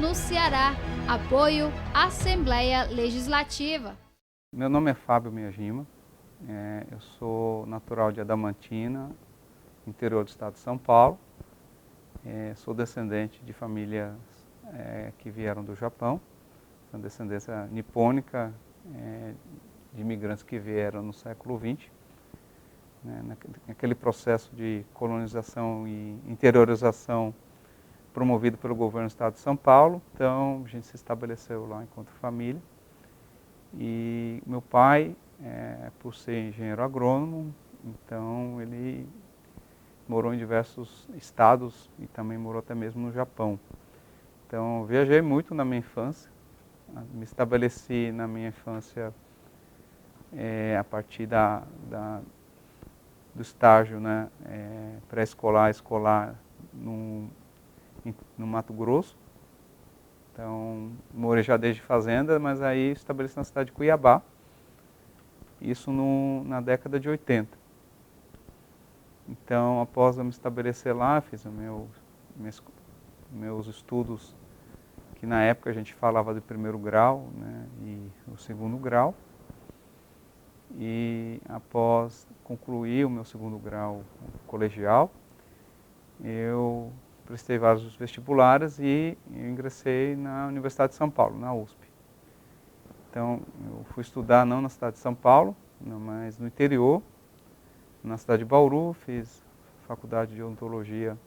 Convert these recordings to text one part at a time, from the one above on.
no Ceará. Apoio Assembleia Legislativa. Meu nome é Fábio Miyajima, eu sou natural de Adamantina, interior do estado de São Paulo. Sou descendente de famílias que vieram do Japão, são descendência nipônica de imigrantes que vieram no século XX. Naquele processo de colonização e interiorização promovido pelo governo do estado de São Paulo, então a gente se estabeleceu lá enquanto família. E meu pai, por ser engenheiro agrônomo, então ele morou em diversos estados e também morou até mesmo no Japão. Então viajei muito na minha infância, me estabeleci na minha infância a partir do estágio, né, pré-escolar, escolar no Mato Grosso. Então, morei já desde fazenda, mas aí estabeleci na cidade de Cuiabá, isso na década de 80. Então, após eu me estabelecer lá, fiz meus estudos, que na época a gente falava de primeiro grau, né, e o segundo grau. E após concluir o meu segundo grau colegial, eu prestei vários vestibulares e ingressei na Universidade de São Paulo, na USP. Então, eu fui estudar não na cidade de São Paulo, mas no interior, na cidade de Bauru. Fiz faculdade de odontologia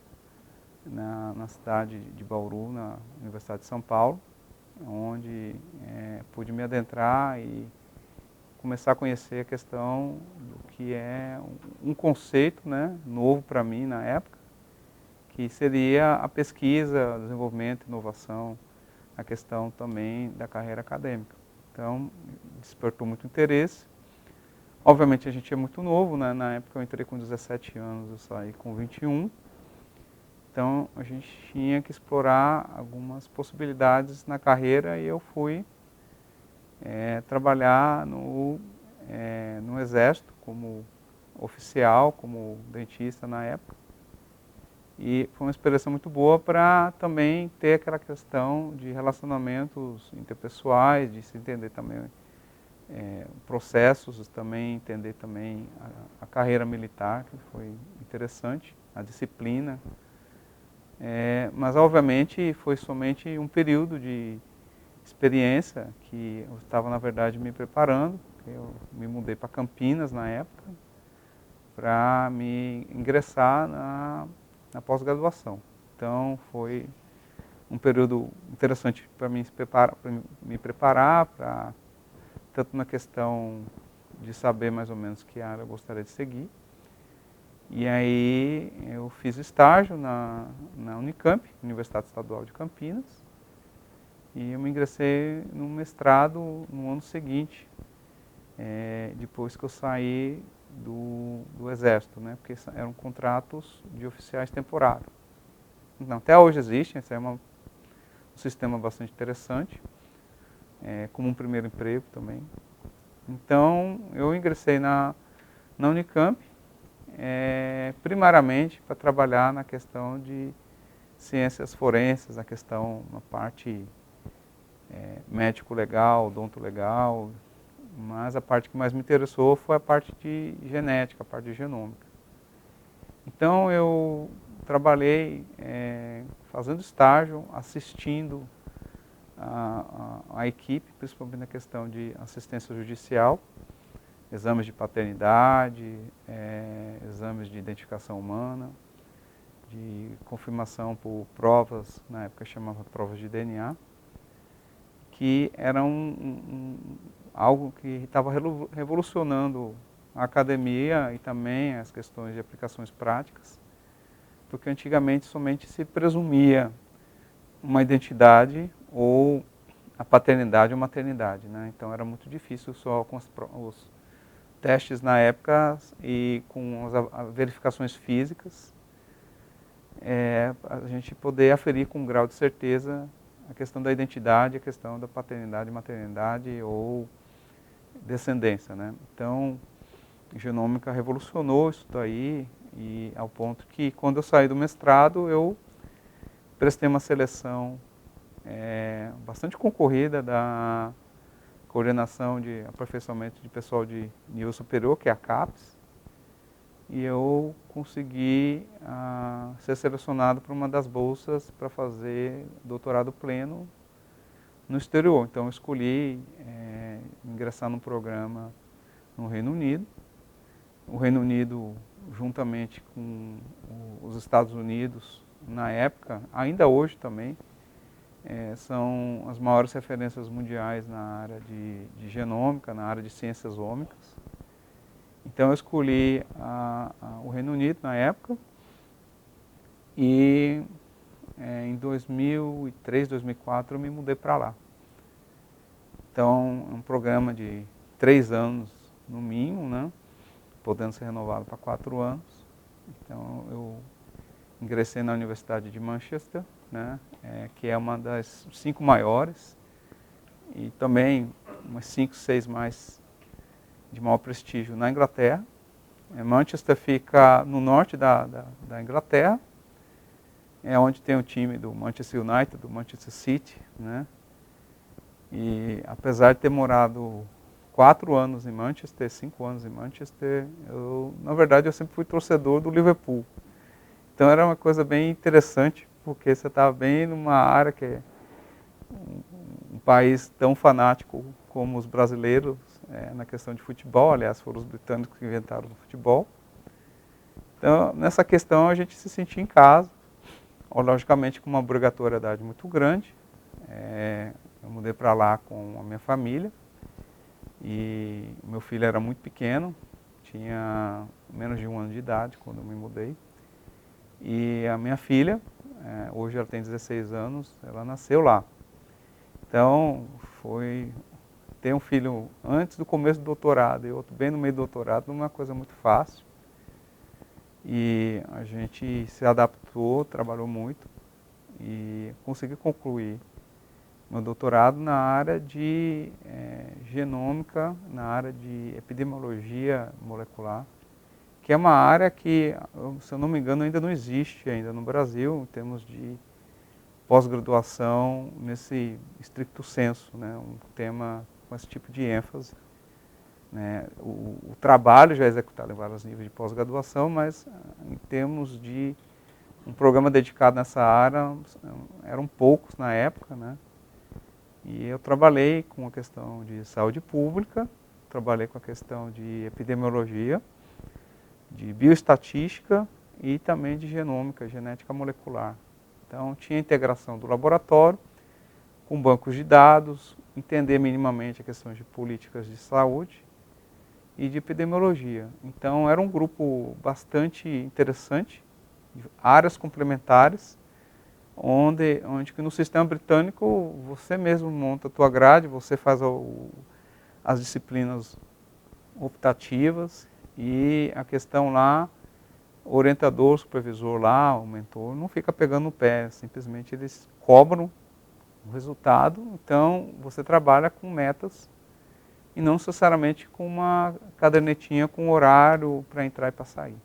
na cidade de Bauru, na Universidade de São Paulo, onde pude me adentrar e começar a conhecer a questão do que é um conceito, né, novo para mim na época, que seria a pesquisa, desenvolvimento, inovação, a questão também da carreira acadêmica. Então, despertou muito interesse. Obviamente a gente é muito novo, né? Na época eu entrei com 17 anos, eu saí com 21. Então a gente tinha que explorar algumas possibilidades na carreira e eu fui trabalhar no Exército como oficial, como dentista na época. E foi uma experiência muito boa para também ter aquela questão de relacionamentos interpessoais, de se entender também processos, também entender também a carreira militar, que foi interessante, a disciplina. Mas obviamente foi somente um período de experiência que eu estava na verdade me preparando. Eu me mudei para Campinas na época para me ingressar na pós-graduação. Então foi um período interessante para me preparar, tanto na questão de saber mais ou menos que área eu gostaria de seguir. E aí eu fiz estágio na Unicamp, Universidade Estadual de Campinas, e eu me ingressei no mestrado no ano seguinte, depois que eu saí do Exército, né? Porque eram contratos de oficiais temporários. Então, até hoje existem, esse é um sistema bastante interessante, como um primeiro emprego também. Então, eu ingressei na Unicamp, primariamente para trabalhar na questão de ciências forenses, na parte médico-legal, odonto-legal, mas a parte que mais me interessou foi a parte de genética, a parte de genômica. Então eu trabalhei fazendo estágio, assistindo a equipe, principalmente na questão de assistência judicial, exames de paternidade, exames de identificação humana, de confirmação por provas, na época chamava provas de DNA, que era algo que estava revolucionando a academia e também as questões de aplicações práticas, porque antigamente somente se presumia uma identidade ou a paternidade ou maternidade, né? Então era muito difícil só com os testes na época e com as verificações físicas, a gente poder aferir com um grau de certeza a questão da identidade, a questão da paternidade, maternidade ou descendência, né? Então, a genômica revolucionou isso daí, e ao ponto que quando eu saí do mestrado, eu prestei uma seleção bastante concorrida da Coordenação de Aperfeiçoamento de Pessoal de Nível Superior, que é a CAPES, e eu consegui ser selecionado para uma das bolsas para fazer doutorado pleno no exterior. Então eu escolhi ingressar num programa no Reino Unido. O Reino Unido, juntamente com os Estados Unidos, na época, ainda hoje também, são as maiores referências mundiais na área de genômica, na área de ciências ômicas. Então eu escolhi o Reino Unido na época e em 2003, 2004 eu me mudei para lá. Então é um programa de 3 anos no mínimo, né? Podendo ser renovado para 4 anos. Então eu ingressei na Universidade de Manchester, né? Que é uma das 5 maiores e também umas 5, 6 mais de maior prestígio na Inglaterra. Manchester fica no norte da Inglaterra, é onde tem o time do Manchester United, do Manchester City, né? E apesar de ter morado 4 anos em Manchester, 5 anos em Manchester, na verdade eu sempre fui torcedor do Liverpool. Então era uma coisa bem interessante, porque você estava bem numa área que é um país tão fanático como os brasileiros na questão de futebol. Aliás, foram os britânicos que inventaram o futebol. Então, nessa questão, a gente se sentia em casa, logicamente com uma obrigatoriedade muito grande. Eu mudei para lá com a minha família e meu filho era muito pequeno, tinha menos de 1 ano de idade quando eu me mudei. E a minha filha, hoje ela tem 16 anos, ela nasceu lá. Então, ter um filho antes do começo do doutorado e outro bem no meio do doutorado não é uma coisa muito fácil. E a gente se adaptou, trabalhou muito e consegui concluir meu doutorado na área de genômica, na área de epidemiologia molecular, que é uma área que, se eu não me engano, ainda não existe ainda no Brasil, em termos de pós-graduação nesse estricto senso, né? Um tema com esse tipo de ênfase. Né? O trabalho já é executado em vários níveis de pós-graduação, mas em termos de um programa dedicado nessa área, eram poucos na época, né? E eu trabalhei com a questão de saúde pública, trabalhei com a questão de epidemiologia, de bioestatística e também de genômica, genética molecular. Então tinha integração do laboratório com bancos de dados, entender minimamente a questão de políticas de saúde e de epidemiologia. Então era um grupo bastante interessante, de áreas complementares, onde que no sistema britânico você mesmo monta a tua grade, você faz as disciplinas optativas e a questão lá, o orientador, o supervisor lá, o mentor, não fica pegando no pé, simplesmente eles cobram o resultado, então você trabalha com metas e não necessariamente com uma cadernetinha com horário para entrar e para sair.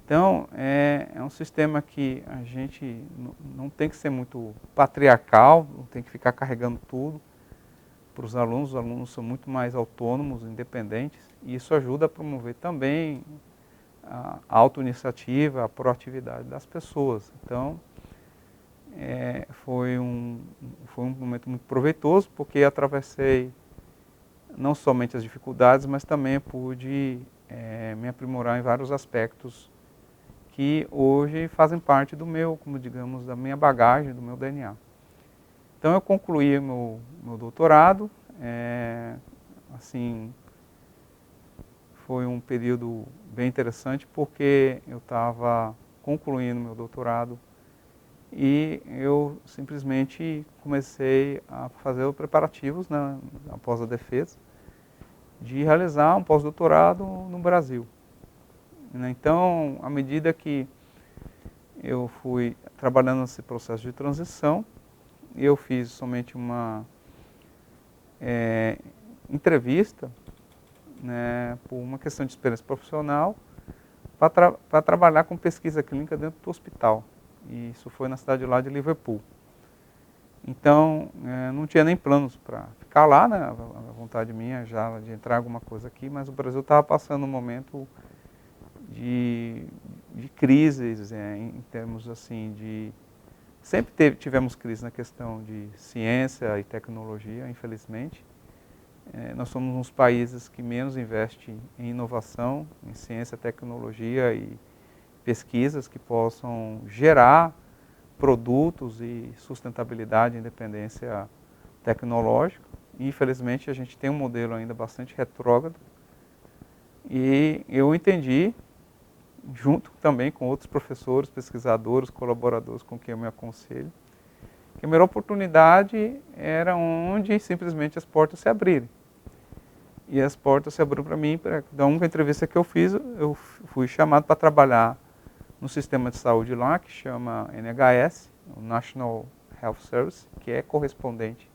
Então, é um sistema que a gente não tem que ser muito patriarcal, não tem que ficar carregando tudo para os alunos são muito mais autônomos, independentes, e isso ajuda a promover também a auto-iniciativa, a proatividade das pessoas. Então, foi um momento muito proveitoso, porque atravessei não somente as dificuldades, mas também pude me aprimorar em vários aspectos que hoje fazem parte do meu, como digamos, da minha bagagem, do meu DNA. Então eu concluí meu doutorado, assim, foi um período bem interessante porque eu estava concluindo meu doutorado e eu simplesmente comecei a fazer os preparativos, né, após a defesa, de realizar um pós-doutorado no Brasil. Então, à medida que eu fui trabalhando nesse processo de transição, eu fiz somente uma entrevista, né, por uma questão de experiência profissional, para trabalhar com pesquisa clínica dentro do hospital. E isso foi na cidade lá de Liverpool. Então, não tinha nem planos para ficar lá, né? A vontade minha já de entrar alguma coisa aqui, mas o Brasil estava passando um momento de crises, em termos assim de... Sempre tivemos crise na questão de ciência e tecnologia, infelizmente. Nós somos um dos países que menos investe em inovação, em ciência, tecnologia e pesquisas que possam gerar produtos e sustentabilidade e independência tecnológica. E, infelizmente, a gente tem um modelo ainda bastante retrógrado. E eu entendi, junto também com outros professores, pesquisadores, colaboradores com quem eu me aconselho, que a melhor oportunidade era onde simplesmente as portas se abrirem. E as portas se abriram para mim, da única entrevista que eu fiz, eu fui chamado para trabalhar no sistema de saúde lá, que chama NHS, o National Health Service, que é correspondente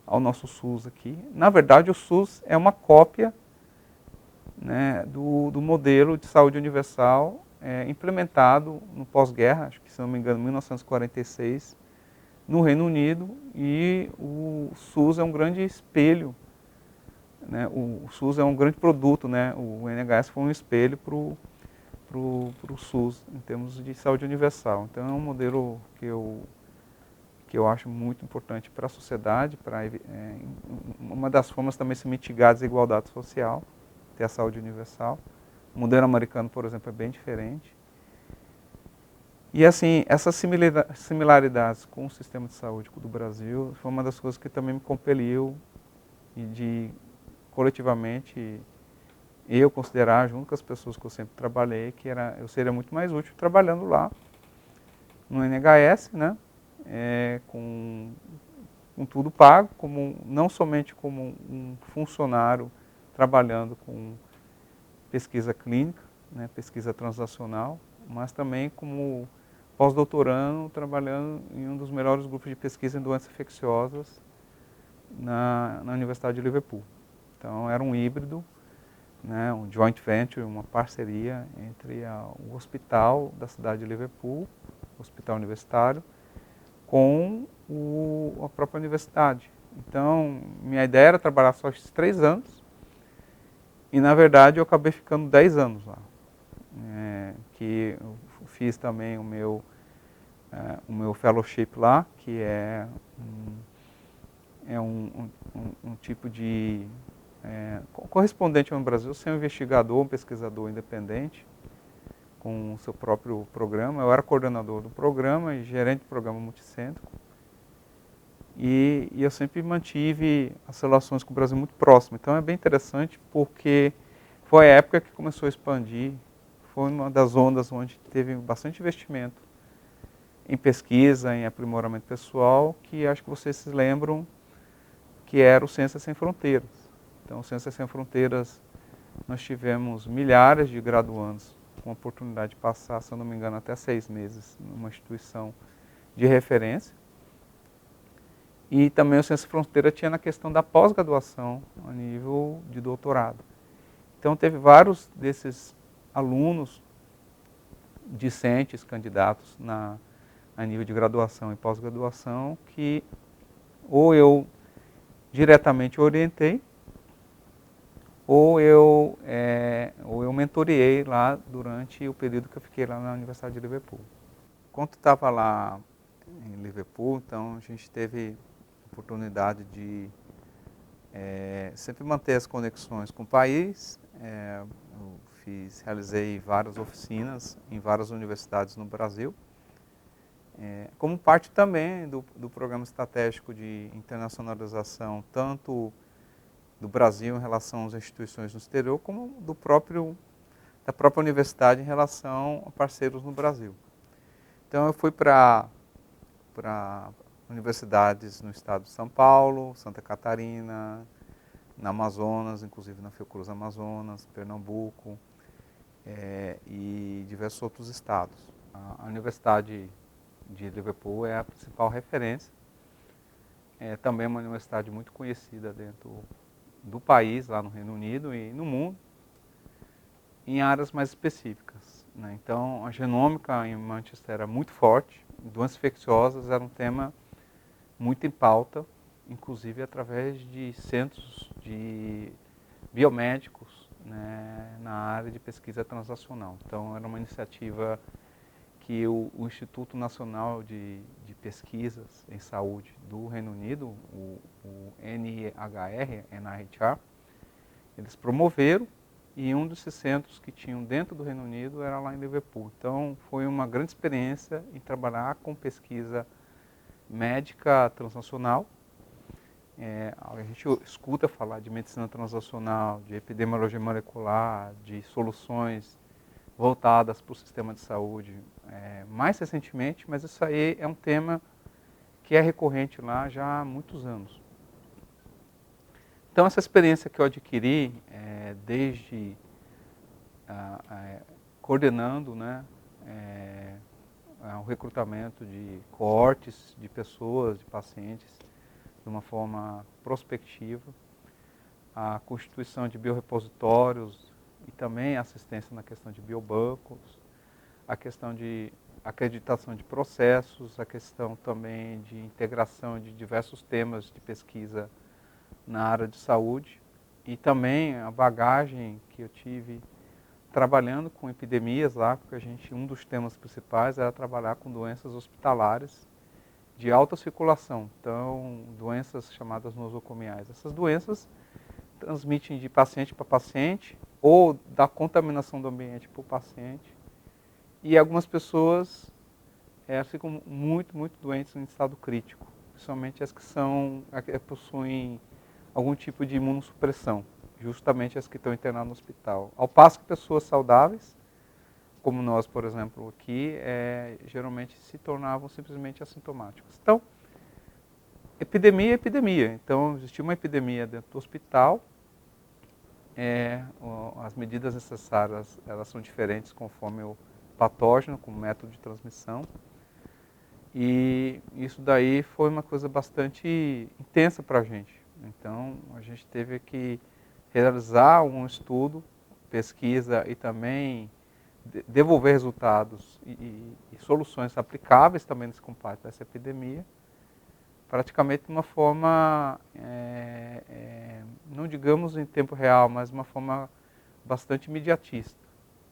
ao nosso SUS aqui. Na verdade, o SUS é uma cópia, né, do modelo de saúde universal implementado no pós-guerra, acho que, se não me engano, em 1946, no Reino Unido, e o SUS é um grande espelho, né, o SUS é um grande produto, né, o NHS foi um espelho para o SUS, em termos de saúde universal. Então é um modelo que eu acho muito importante para a sociedade, uma das formas também de se mitigar a desigualdade social, ter a saúde universal. O modelo americano, por exemplo, é bem diferente. E assim, essas similaridades com o sistema de saúde do Brasil foi uma das coisas que também me compeliu e de, coletivamente, eu considerar, junto com as pessoas que eu sempre trabalhei, que eu seria muito mais útil trabalhando lá, no NHS, né, com tudo pago, não somente como um funcionário trabalhando com pesquisa clínica, né, pesquisa translacional, mas também como pós-doutorando, trabalhando em um dos melhores grupos de pesquisa em doenças infecciosas na Universidade de Liverpool. Então era um híbrido, né, um joint venture, uma parceria entre o hospital da cidade de Liverpool, o hospital universitário, com a própria universidade. Então, minha ideia era trabalhar só esses 3 anos, e na verdade eu acabei ficando 10 anos lá. Que eu fiz também o meu fellowship lá, que é um tipo de correspondente no Brasil, ser um investigador, um pesquisador independente, com o seu próprio programa. Eu era coordenador do programa e gerente do programa multicêntrico. E eu sempre mantive as relações com o Brasil muito próximas. Então é bem interessante porque foi a época que começou a expandir, foi uma das ondas onde teve bastante investimento em pesquisa, em aprimoramento pessoal, que acho que vocês se lembram que era o Ciências Sem Fronteiras. Então, o Ciências Sem Fronteiras, nós tivemos milhares de graduandos com a oportunidade de passar, se eu não me engano, até 6 meses numa instituição de referência. E também o Ciências Sem Fronteiras tinha na questão da pós-graduação a nível de doutorado. Então, teve vários desses alunos discentes, candidatos a nível de graduação e pós-graduação, que ou eu diretamente orientei, ou eu mentoreei lá durante o período que eu fiquei lá na Universidade de Liverpool. Quando estava lá em Liverpool, então a gente teve a oportunidade de sempre manter as conexões com o país. Eu realizei várias oficinas em várias universidades no Brasil, como parte também do programa estratégico de internacionalização, tanto do Brasil em relação às instituições no exterior, como da própria universidade em relação a parceiros no Brasil. Então eu fui para universidades no estado de São Paulo, Santa Catarina, na Amazonas, inclusive na Fiocruz Amazonas, Pernambuco, e diversos outros estados. A Universidade de Liverpool é a principal referência. É também uma universidade muito conhecida dentro do país, lá no Reino Unido e no mundo, em áreas mais específicas, né? Então, a genômica em Manchester era muito forte, doenças infecciosas era um tema muito em pauta, inclusive através de centros de biomédicos, né, na área de pesquisa translacional. Então, era uma iniciativa que o Instituto Nacional de Pesquisas em Saúde do Reino Unido, o NIHR, eles promoveram, e um desses centros que tinham dentro do Reino Unido era lá em Liverpool. Então, foi uma grande experiência em trabalhar com pesquisa médica translacional. A gente escuta falar de medicina translacional, de epidemiologia molecular, de soluções voltadas para o sistema de saúde mais recentemente, mas isso aí é um tema que é recorrente lá já há muitos anos. Então, essa experiência que eu adquiri, desde coordenando, né, o recrutamento de coortes de pessoas, de pacientes, de uma forma prospectiva, a constituição de biorepositórios e também assistência na questão de biobancos, a questão de acreditação de processos, a questão também de integração de diversos temas de pesquisa na área de saúde e também a bagagem que eu tive trabalhando com epidemias lá, porque um dos temas principais era trabalhar com doenças hospitalares de alta circulação, então doenças chamadas nosocomiais. Essas doenças transmitem de paciente para paciente ou da contaminação do ambiente para o paciente, e algumas pessoas ficam muito doentes em estado crítico, principalmente as que possuem algum tipo de imunossupressão, justamente as que estão internadas no hospital. Ao passo que pessoas saudáveis, como nós, por exemplo, aqui, geralmente se tornavam simplesmente assintomáticos. Então, epidemia é epidemia. Então, existia uma epidemia dentro do hospital, as medidas necessárias elas são diferentes conforme o patógeno, como método de transmissão. E isso daí foi uma coisa bastante intensa para a gente. Então, a gente teve que realizar um estudo, pesquisa e também devolver resultados e soluções aplicáveis também nesse combate a essa epidemia, praticamente de uma forma, não digamos em tempo real, mas de uma forma bastante imediatista.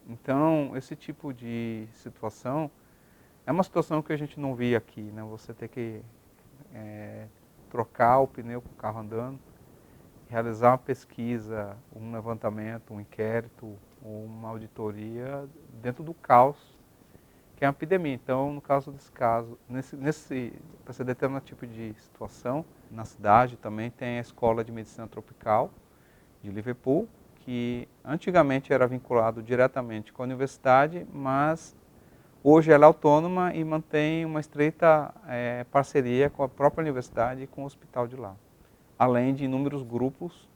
Então, esse tipo de situação é uma situação que a gente não via aqui, né? Você ter que trocar o pneu com o carro andando, realizar uma pesquisa, um levantamento, um inquérito, ou uma auditoria dentro do caos, que é uma epidemia. Então, no caso desse caso, para esse determinado tipo de situação, na cidade também tem a Escola de Medicina Tropical de Liverpool, que antigamente era vinculado diretamente com a universidade, mas hoje ela é autônoma e mantém uma estreita parceria com a própria universidade e com o hospital de lá, além de inúmeros grupos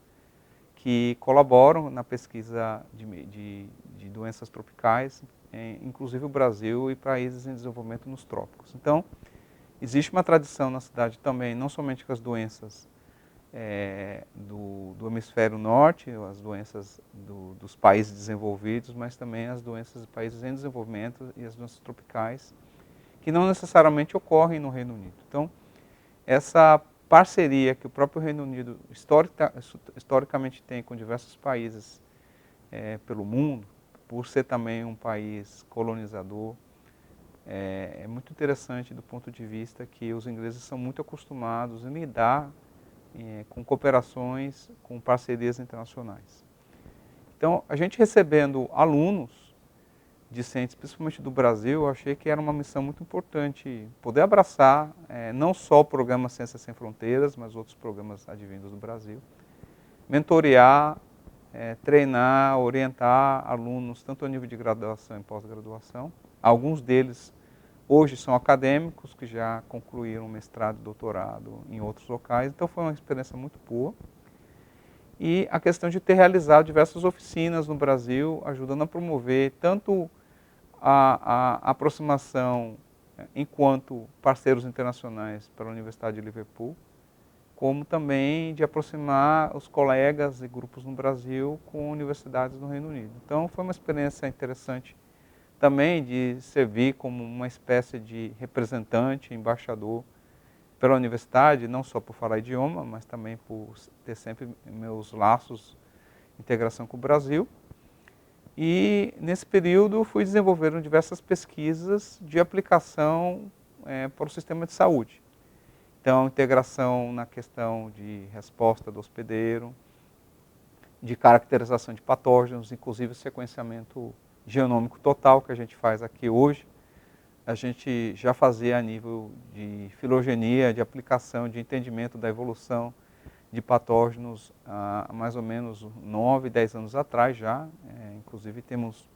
que colaboram na pesquisa de doenças tropicais, inclusive o Brasil e países em desenvolvimento nos trópicos. Então, existe uma tradição na cidade também, não somente com as doenças do hemisfério norte, as doenças dos países desenvolvidos, mas também as doenças de países em desenvolvimento e as doenças tropicais, que não necessariamente ocorrem no Reino Unido. Então, essa parceria que o próprio Reino Unido historicamente tem com diversos países pelo mundo, por ser também um país colonizador, é muito interessante do ponto de vista que os ingleses são muito acostumados em lidar com cooperações, com parcerias internacionais. Então, a gente recebendo alunos discentes, principalmente do Brasil, eu achei que era uma missão muito importante poder abraçar não só o programa Ciências Sem Fronteiras, mas outros programas advindos do Brasil, mentorear, treinar, orientar alunos, tanto a nível de graduação e pós-graduação. Alguns deles hoje são acadêmicos que já concluíram mestrado e doutorado em outros locais, então foi uma experiência muito boa. E a questão de ter realizado diversas oficinas no Brasil, ajudando a promover tanto a aproximação enquanto parceiros internacionais para a Universidade de Liverpool, como também de aproximar os colegas e grupos no Brasil com universidades no Reino Unido. Então foi uma experiência interessante também de servir como uma espécie de representante, embaixador pela universidade, não só por falar idioma, mas também por ter sempre meus laços de integração com o Brasil. E nesse período fui desenvolvendo diversas pesquisas de aplicação para o sistema de saúde. Então, integração na questão de resposta do hospedeiro, de caracterização de patógenos, inclusive o sequenciamento genômico total que a gente faz aqui hoje. A gente já fazia a nível de filogenia, de aplicação, de entendimento da evolução de patógenos há mais ou menos 9, 10 anos atrás já. Inclusive temos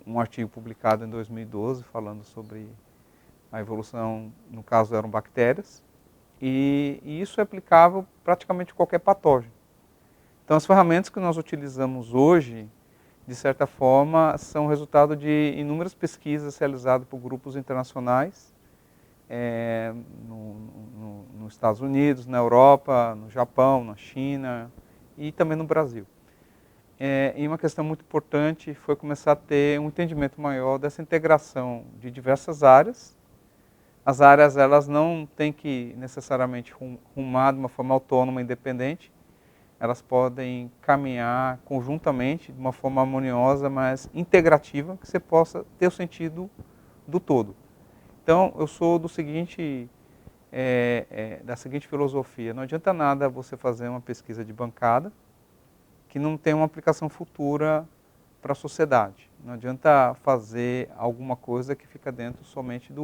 um artigo publicado em 2012 falando sobre a evolução, no caso eram bactérias, e isso é aplicável praticamente a qualquer patógeno. Então as ferramentas que nós utilizamos hoje, de certa forma, são resultado de inúmeras pesquisas realizadas por grupos internacionais, nos Estados Unidos, na Europa, no Japão, na China e também no Brasil. E uma questão muito importante foi começar a ter um entendimento maior dessa integração de diversas áreas. As áreas elas não têm que necessariamente rumar de uma forma autônoma, independente. Elas podem caminhar conjuntamente de uma forma harmoniosa, mas integrativa, que você possa ter o sentido do todo. Então, eu sou da seguinte filosofia: não adianta nada você fazer uma pesquisa de bancada que não tem uma aplicação futura para a sociedade. Não adianta fazer alguma coisa que fica dentro somente de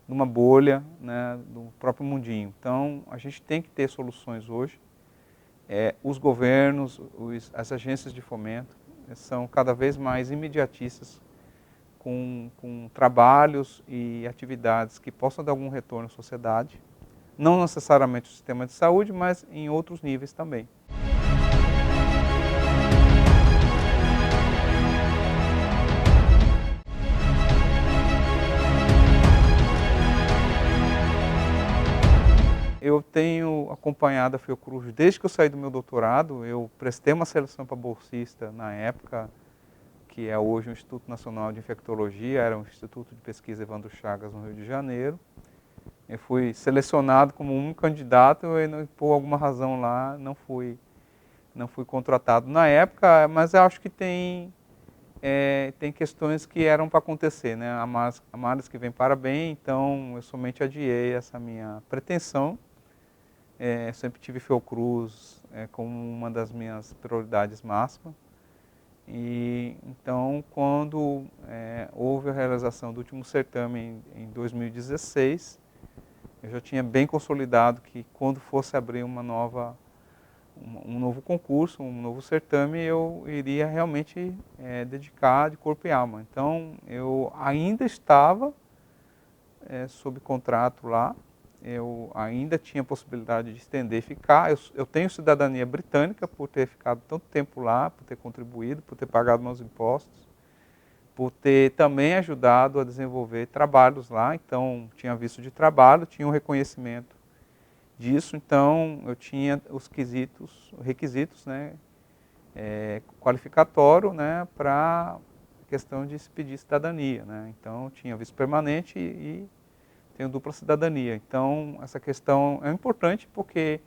uma bolha, né, do próprio mundinho. Então, a gente tem que ter soluções hoje. Os governos, as agências de fomento são cada vez mais imediatistas com trabalhos e atividades que possam dar algum retorno à sociedade, não necessariamente o sistema de saúde, mas em outros níveis também. Eu tenho acompanhado a Fiocruz desde que eu saí do meu doutorado. Eu prestei uma seleção para bolsista na época, que é hoje o Instituto Nacional de Infectologia, era um Instituto de Pesquisa Evandro Chagas, no Rio de Janeiro. Eu fui selecionado como um candidato e por alguma razão lá não fui contratado na época, mas eu acho que tem questões que eram para acontecer, né? Há males que vêm para bem, então eu somente adiei essa minha pretensão. Sempre tive Fiocruz como uma das minhas prioridades máximas. E então, quando houve a realização do último certame em 2016, eu já tinha bem consolidado que quando fosse abrir um novo concurso, um novo certame, eu iria realmente dedicar de corpo e alma. Então, eu ainda estava sob contrato lá. Eu ainda tinha possibilidade de estender e ficar. Eu tenho cidadania britânica por ter ficado tanto tempo lá, por ter contribuído, por ter pagado meus impostos, por ter também ajudado a desenvolver trabalhos lá. Então, tinha visto de trabalho, tinha um reconhecimento disso. Então, eu tinha os requisitos, né, qualificatório, né, para a questão de se pedir cidadania, né. Então, eu tinha visto permanente e tenho dupla cidadania. Então, essa questão é importante porque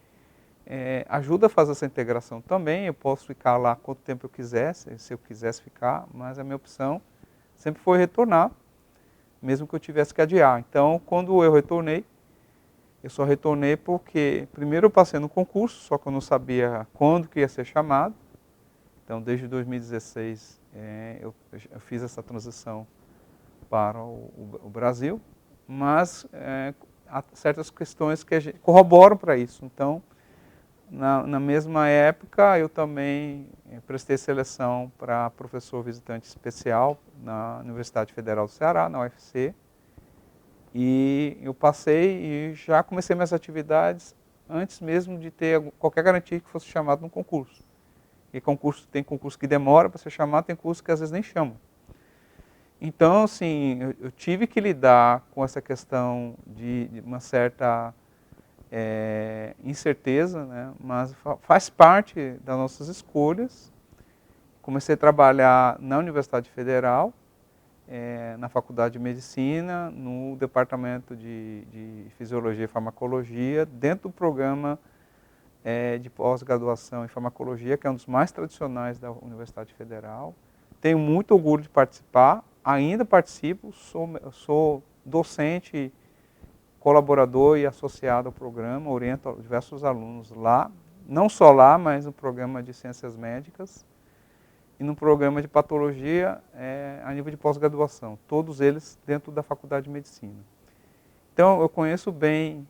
ajuda a fazer essa integração também. Eu posso ficar lá quanto tempo eu quisesse, se eu quisesse ficar, mas a minha opção sempre foi retornar, mesmo que eu tivesse que adiar. Então, quando eu retornei, eu só retornei porque, primeiro eu passei no concurso, só que eu não sabia quando que ia ser chamado. Então, desde 2016, eu fiz essa transição para o Brasil. Mas há certas questões que a gente corroboram para isso. Então, na mesma época, eu também prestei seleção para professor visitante especial na Universidade Federal do Ceará, na UFC. E eu passei e já comecei minhas atividades antes mesmo de ter qualquer garantia que fosse chamado num concurso. E tem concurso que demora para ser chamado, tem concurso que às vezes nem chamam. Então, assim, eu tive que lidar com essa questão de uma certa incerteza, né? Mas faz parte das nossas escolhas. Comecei a trabalhar na Universidade Federal na Faculdade de Medicina, no Departamento de Fisiologia e Farmacologia, dentro do programa de pós-graduação em Farmacologia, que é um dos mais tradicionais da Universidade Federal. Tenho muito orgulho de participar, ainda participo, sou docente, colaborador e associado ao programa, oriento diversos alunos lá, não só lá, mas no programa de Ciências Médicas e no programa de Patologia a nível de pós-graduação, todos eles dentro da Faculdade de Medicina. Então, eu conheço bem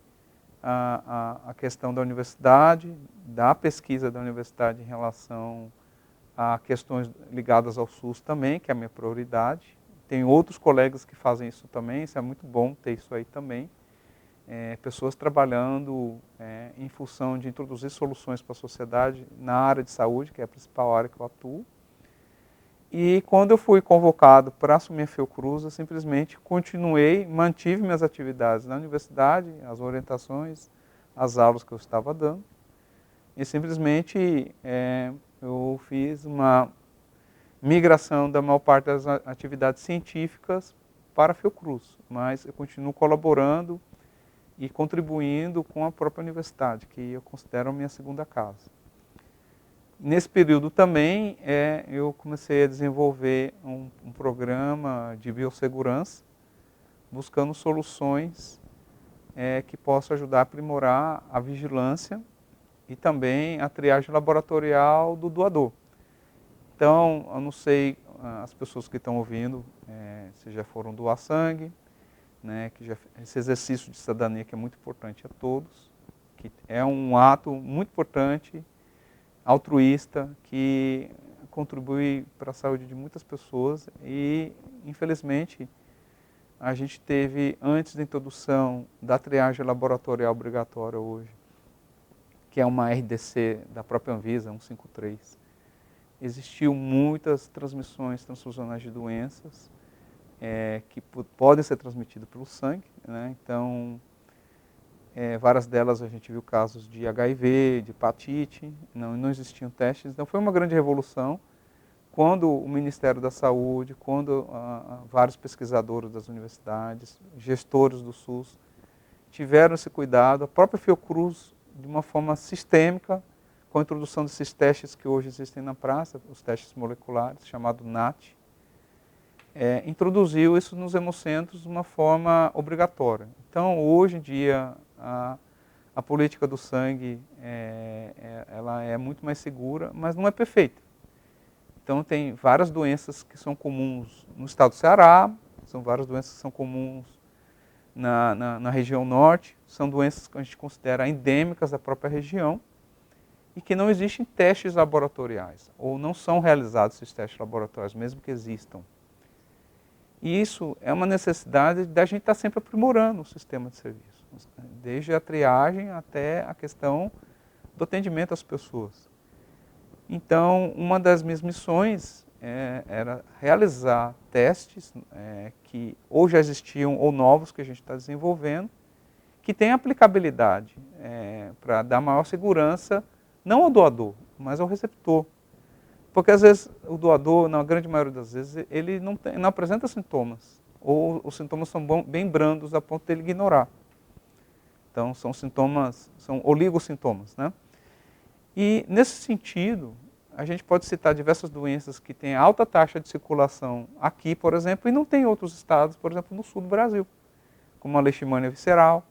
a questão da universidade, da pesquisa da universidade em relação a questões ligadas ao SUS também, que é a minha prioridade. Tem outros colegas que fazem isso também, isso é muito bom ter isso aí também. Pessoas trabalhando em função de introduzir soluções para a sociedade na área de saúde, que é a principal área que eu atuo. E quando eu fui convocado para assumir a Fiocruz, eu simplesmente continuei, mantive minhas atividades na universidade, as orientações, as aulas que eu estava dando. E simplesmente eu fiz uma migração da maior parte das atividades científicas para a Fiocruz. Mas eu continuo colaborando e contribuindo com a própria universidade, que eu considero a minha segunda casa. Nesse período também, eu comecei a desenvolver um programa de biossegurança, buscando soluções que possam ajudar a aprimorar a vigilância e também a triagem laboratorial do doador. Então, eu não sei, as pessoas que estão ouvindo, se já foram doar sangue, né, esse exercício de cidadania que é muito importante a todos, que é um ato muito importante, altruísta, que contribui para a saúde de muitas pessoas e, infelizmente, a gente teve, antes da introdução da triagem laboratorial obrigatória hoje, que é uma RDC da própria Anvisa, 153, existiu muitas transmissões transfusionais de doenças que podem ser transmitidas pelo sangue, né? Então, várias delas a gente viu casos de HIV, de hepatite, não existiam testes. Então foi uma grande revolução quando o Ministério da Saúde, quando vários pesquisadores das universidades, gestores do SUS, tiveram esse cuidado, a própria Fiocruz, de uma forma sistêmica, com a introdução desses testes que hoje existem na praça, os testes moleculares, chamado NAT, introduziu isso nos hemocentros de uma forma obrigatória. Então, hoje em dia, a política do sangue ela é muito mais segura, mas não é perfeita. Então, tem várias doenças que são comuns no estado do Ceará, são várias doenças que são comuns na região norte, são doenças que a gente considera endêmicas da própria região e que não existem testes laboratoriais, ou não são realizados esses testes laboratoriais, mesmo que existam. E isso é uma necessidade da gente estar sempre aprimorando o sistema de serviço, desde a triagem até a questão do atendimento às pessoas. Então, uma das minhas missões era realizar testes que ou já existiam ou novos que a gente está desenvolvendo, que têm aplicabilidade para dar maior segurança, não ao doador, mas ao receptor. Porque às vezes o doador, na grande maioria das vezes, ele não apresenta sintomas, ou os sintomas são bem brandos a ponto de ele ignorar. Então são sintomas, são oligosintomas, né? E nesse sentido, a gente pode citar diversas doenças que têm alta taxa de circulação aqui, por exemplo, e não tem em outros estados, por exemplo, no sul do Brasil, como a leishmania visceral,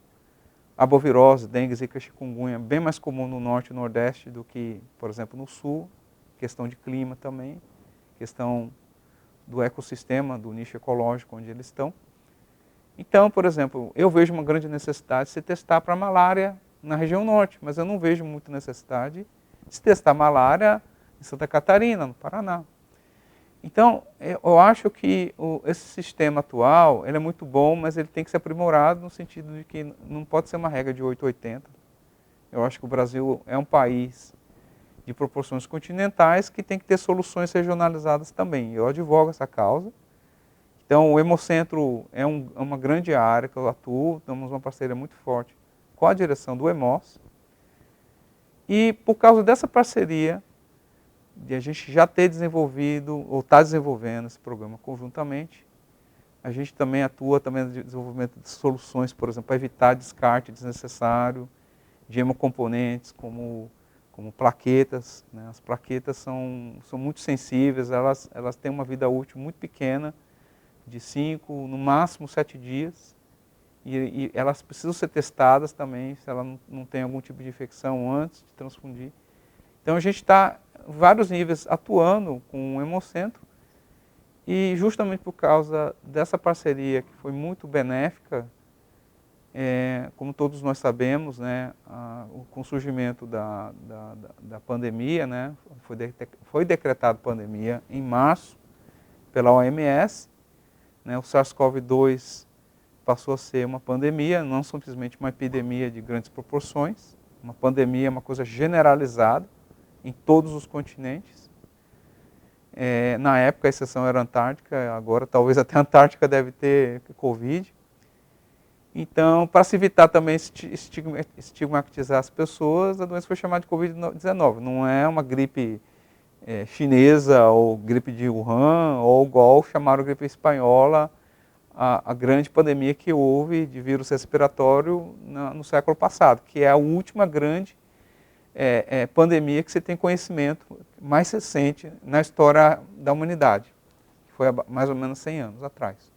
a bovirose, dengue, zika, chikungunya, bem mais comum no norte e nordeste do que, por exemplo, no sul. Questão de clima também, questão do ecossistema, do nicho ecológico onde eles estão. Então, por exemplo, eu vejo uma grande necessidade de se testar para malária na região norte, mas eu não vejo muita necessidade de se testar malária em Santa Catarina, no Paraná. Então, eu acho que esse sistema atual, ele é muito bom, mas ele tem que ser aprimorado no sentido de que não pode ser uma regra de 880. Eu acho que o Brasil é um país de proporções continentais que tem que ter soluções regionalizadas também. Eu advogo essa causa. Então, o Hemocentro é uma grande área que eu atuo, temos uma parceria muito forte com a direção do Hemos. E por causa dessa parceria, de a gente já ter desenvolvido, ou estar desenvolvendo esse programa conjuntamente, A gente também atua também no desenvolvimento de soluções, por exemplo, para evitar descarte desnecessário de hemocomponentes, como plaquetas, né? As plaquetas são muito sensíveis, elas têm uma vida útil muito pequena, de 5, no máximo 7 dias, e elas precisam ser testadas também, se ela não tem algum tipo de infecção antes de transfundir. Então a gente está, em vários níveis, atuando com o Hemocentro, e justamente por causa dessa parceria que foi muito benéfica, como todos nós sabemos, né, com o surgimento da pandemia, né, foi decretada pandemia em março pela OMS, né, o SARS-CoV-2 passou a ser uma pandemia, não simplesmente uma epidemia de grandes proporções, uma pandemia é uma coisa generalizada em todos os continentes. Na época a exceção era a Antártica, agora talvez até a Antártica deve ter Covid. Então, para se evitar também estigmatizar as pessoas, a doença foi chamada de Covid-19. Não é uma gripe chinesa ou gripe de Wuhan, ou igual chamaram gripe espanhola, a grande pandemia que houve de vírus respiratório no século passado, que é a última grande pandemia que se tem conhecimento mais recente na história da humanidade, que foi há mais ou menos 100 anos atrás.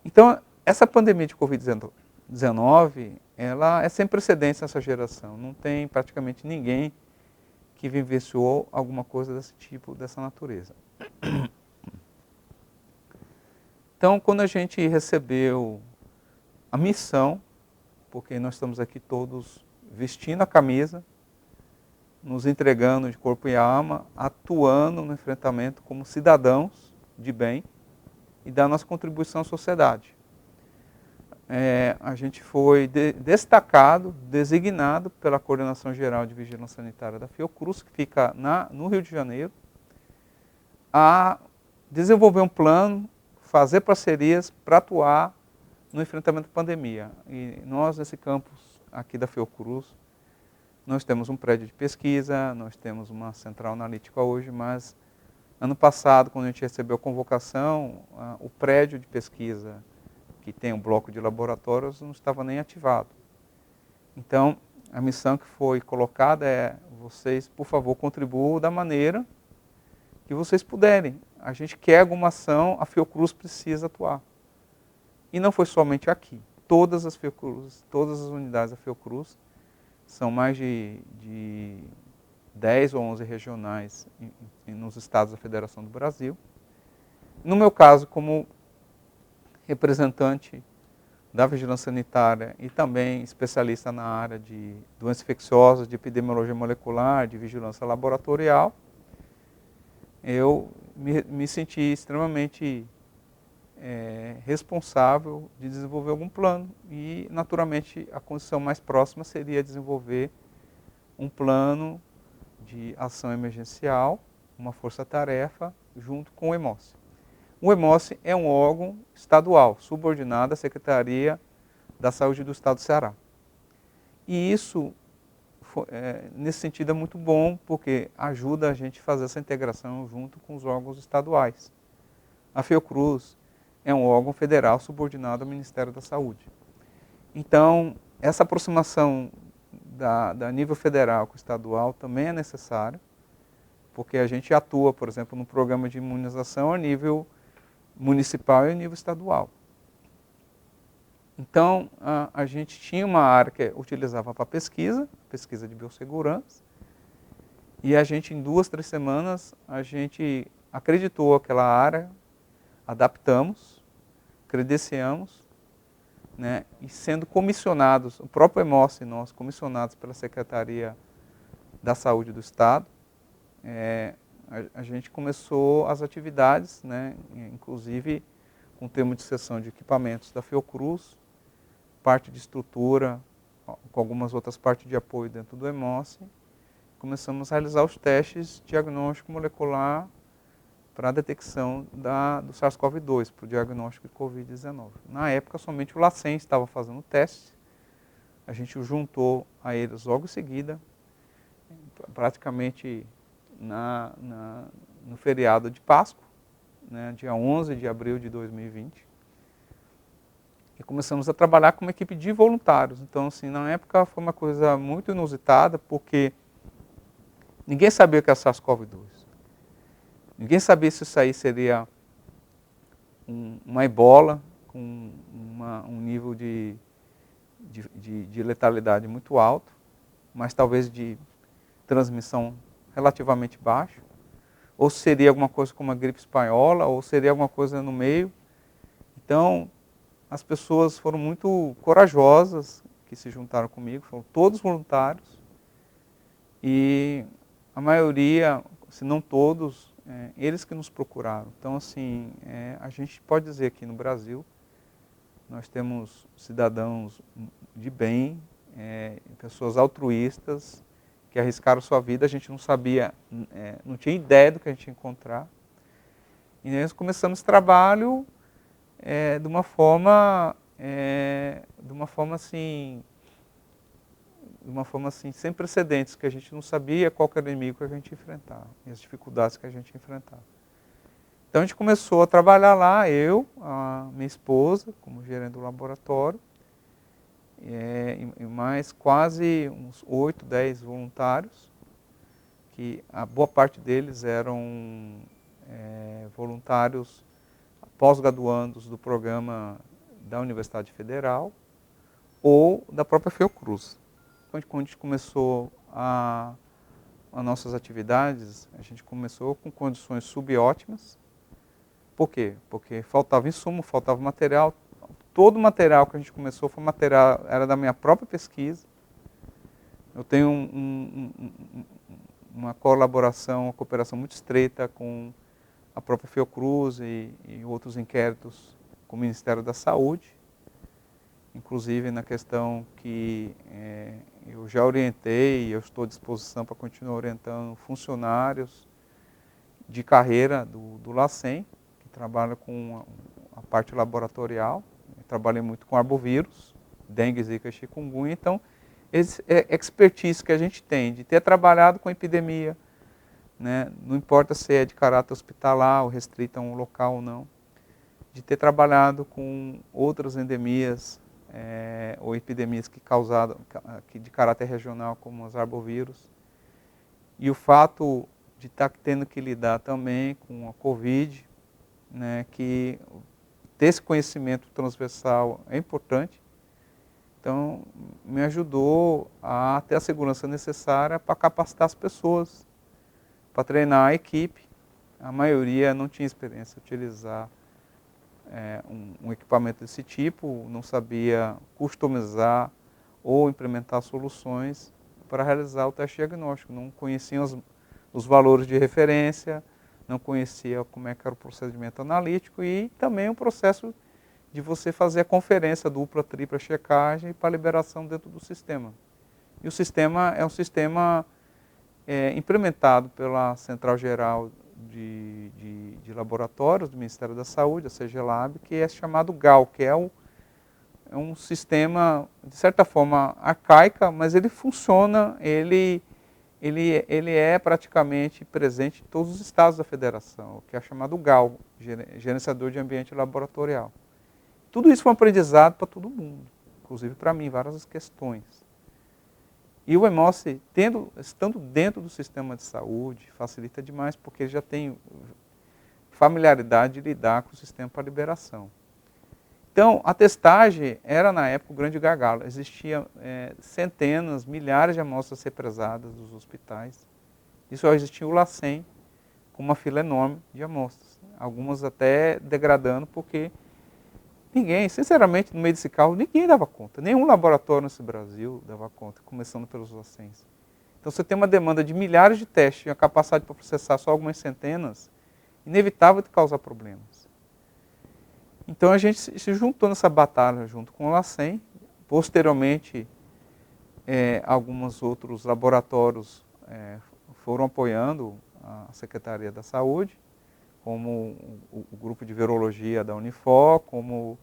Então, essa pandemia de Covid-19, ela é sem precedentes nessa geração. Não tem praticamente ninguém que vivenciou alguma coisa desse tipo, dessa natureza. Então, quando a gente recebeu a missão, porque nós estamos aqui todos vestindo a camisa, nos entregando de corpo e alma, atuando no enfrentamento como cidadãos de bem e dar nossa contribuição à sociedade. A gente foi destacado, designado pela Coordenação Geral de Vigilância Sanitária da Fiocruz, que fica no Rio de Janeiro, a desenvolver um plano, fazer parcerias para atuar no enfrentamento da pandemia. E nós, nesse campus aqui da Fiocruz, nós temos um prédio de pesquisa, nós temos uma central analítica hoje, mas ano passado, quando a gente recebeu a convocação, o prédio de pesquisa que tem um bloco de laboratórios não estava nem ativado. Então, a missão que foi colocada é: vocês, por favor, contribuam da maneira que vocês puderem. A gente quer alguma ação, a Fiocruz precisa atuar. E não foi somente aqui. Todas as Fiocruz, todas as unidades da Fiocruz, são mais de 10 ou 11 regionais nos estados da Federação do Brasil. No meu caso, como representante da vigilância sanitária e também especialista na área de doenças infecciosas, de epidemiologia molecular, de vigilância laboratorial, eu me senti extremamente responsável de desenvolver algum plano e, naturalmente, a condição mais próxima seria desenvolver um plano de ação emergencial, uma força-tarefa, junto com o Hemocentro. O Hemocentro é um órgão estadual, subordinado à Secretaria da Saúde do Estado do Ceará. E isso, nesse sentido, é muito bom, porque ajuda a gente a fazer essa integração junto com os órgãos estaduais. A Fiocruz é um órgão federal subordinado ao Ministério da Saúde. Então, essa aproximação da nível federal com o estadual também é necessária, porque a gente atua, por exemplo, no programa de imunização a nível municipal e a nível estadual. Então, a gente tinha uma área que utilizava para pesquisa de biossegurança, e a gente, em 2, 3 semanas, a gente acreditou aquela área, adaptamos, credenciamos, né, e sendo comissionados, o próprio Hemocentro e nós, comissionados pela Secretaria da Saúde do Estado, a gente começou as atividades, né, inclusive com o termo de cessão de equipamentos da Fiocruz, parte de estrutura, com algumas outras partes de apoio dentro do Hemocentro. Começamos a realizar os testes diagnóstico molecular para a detecção do SARS-CoV-2, para o diagnóstico de Covid-19. Na época, somente o LACEN estava fazendo o teste. A gente o juntou a eles logo em seguida, praticamente no feriado de Páscoa, né, dia 11 de abril de 2020. e começamos a trabalhar com uma equipe de voluntários. Então, assim, na época foi uma coisa muito inusitada, porque ninguém sabia o que era SARS-CoV-2. Ninguém sabia se isso aí seria uma ebola com um nível de letalidade muito alto, mas talvez de transmissão relativamente baixo, ou seria alguma coisa como a gripe espanhola, ou seria alguma coisa no meio. Então, as pessoas foram muito corajosas que se juntaram comigo, foram todos voluntários, e a maioria, se não todos, eles que nos procuraram. Então, assim, a gente pode dizer que no Brasil, nós temos cidadãos de bem, pessoas altruístas, que arriscaram sua vida, a gente não sabia, não tinha ideia do que a gente ia encontrar. E nós começamos esse trabalho de uma forma assim, sem precedentes, que a gente não sabia qual era o inimigo que a gente ia enfrentar, e as dificuldades que a gente ia enfrentar. Então a gente começou a trabalhar lá, eu, a minha esposa, como gerente do laboratório, e mais quase uns 8, 10 voluntários, que a boa parte deles eram voluntários pós-graduandos do programa da Universidade Federal ou da própria Fiocruz. Quando a gente começou as nossas atividades, a gente começou com condições subótimas. Por quê? Porque faltava insumo, faltava material. Todo o material que a gente começou foi material, era da minha própria pesquisa. Eu tenho uma colaboração, uma cooperação muito estreita com a própria Fiocruz e outros inquéritos com o Ministério da Saúde, inclusive na questão que eu já orientei e eu estou à disposição para continuar orientando funcionários de carreira do LACEN, que trabalha com a parte laboratorial. Eu trabalhei muito com arbovírus, dengue, zika e chikungunya. Então, esse expertise que a gente tem de ter trabalhado com epidemia, né, não importa se é de caráter hospitalar ou restrita a um local ou não, de ter trabalhado com outras endemias ou epidemias que de caráter regional, como os arbovírus, e o fato de estar tendo que lidar também com a Covid, né, que ter esse conhecimento transversal é importante. Então, me ajudou a ter a segurança necessária para capacitar as pessoas, para treinar a equipe. A maioria não tinha experiência em utilizar um equipamento desse tipo, não sabia customizar ou implementar soluções para realizar o teste diagnóstico, não conheciam os valores de referência, não conhecia como é que era o procedimento analítico e também o processo de você fazer a conferência dupla, tripla checagem para liberação dentro do sistema. E o sistema é um sistema implementado pela Central Geral de Laboratórios do Ministério da Saúde, a CGLab, que é chamado GAL, que é um sistema, de certa forma, arcaico, mas ele funciona, ele é praticamente presente em todos os estados da federação, que é chamado GAL, Gerenciador de Ambiente Laboratorial. Tudo isso foi um aprendizado para todo mundo, inclusive para mim, várias questões. E o EMOS, estando dentro do sistema de saúde, facilita demais, porque ele já tem familiaridade de lidar com o sistema para liberação. Então, a testagem era, na época, o grande gargalo. Existiam centenas, milhares de amostras represadas dos hospitais. E só existia o LACEN, com uma fila enorme de amostras. Algumas até degradando, porque ninguém, sinceramente, no meio desse carro, ninguém dava conta. Nenhum laboratório nesse Brasil dava conta, começando pelos LACENs. Então, você tem uma demanda de milhares de testes e a capacidade para processar só algumas centenas, inevitável de causar problemas. Então, a gente se juntou nessa batalha junto com o LACEN. Posteriormente, alguns outros laboratórios foram apoiando a Secretaria da Saúde, como o grupo de virologia da Unifor, como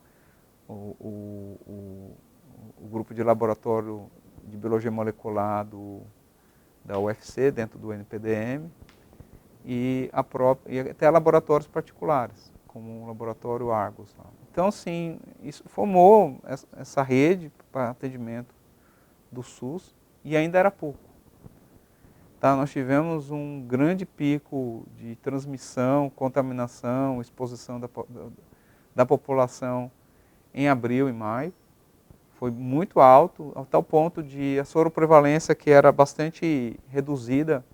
o grupo de laboratório de biologia molecular da UFC, dentro do NPDM, e até laboratórios particulares, como o laboratório Argos. Então, assim, isso formou essa rede para atendimento do SUS e ainda era pouco. Tá, nós tivemos um grande pico de transmissão, contaminação, exposição da população em abril e maio. Foi muito alto, a tal ponto de a soroprevalência, que era bastante reduzida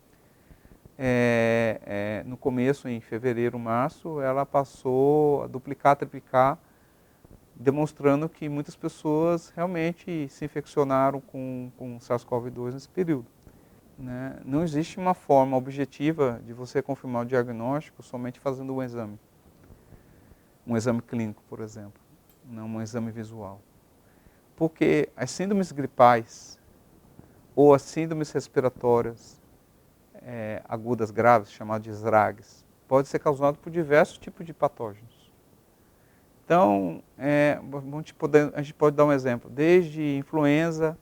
no começo, em fevereiro, março, ela passou a duplicar, triplicar, demonstrando que muitas pessoas realmente se infeccionaram com SARS-CoV-2 nesse período. Né? Não existe uma forma objetiva de você confirmar o diagnóstico somente fazendo um exame clínico, por exemplo, não um exame visual. Porque as síndromes gripais ou as síndromes respiratórias agudas graves, chamadas de SRAGs, pode ser causado por diversos tipos de patógenos. Então, a gente pode dar um exemplo, desde influenza,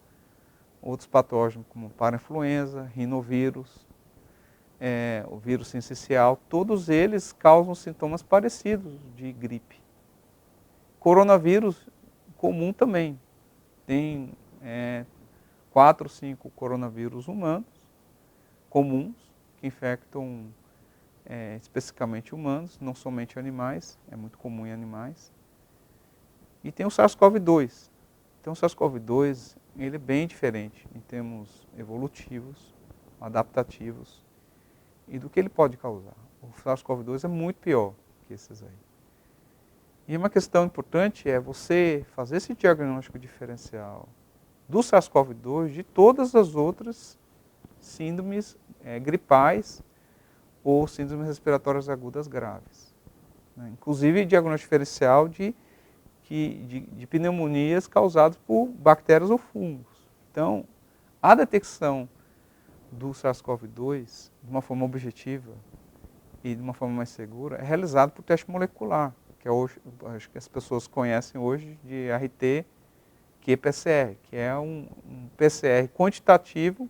outros patógenos como parainfluenza, rinovírus, o vírus sincicial, todos eles causam sintomas parecidos de gripe. Coronavírus comum também. Tem 4 ou 5 coronavírus humanos comuns que infectam especificamente humanos, não somente animais, é muito comum em animais. E tem o SARS-CoV-2. Então o SARS-CoV-2 ele é bem diferente em termos evolutivos, adaptativos e do que ele pode causar. O SARS-CoV-2 é muito pior que esses aí. E uma questão importante é você fazer esse diagnóstico diferencial do SARS-CoV-2 de todas as outras síndromes gripais ou síndromes respiratórias agudas graves. Né? Inclusive diagnóstico diferencial de pneumonias causadas por bactérias ou fungos. Então, a detecção do SARS-CoV-2 de uma forma objetiva e de uma forma mais segura é realizada por teste molecular, que é hoje, acho que as pessoas conhecem hoje de RT-qPCR, que é um PCR quantitativo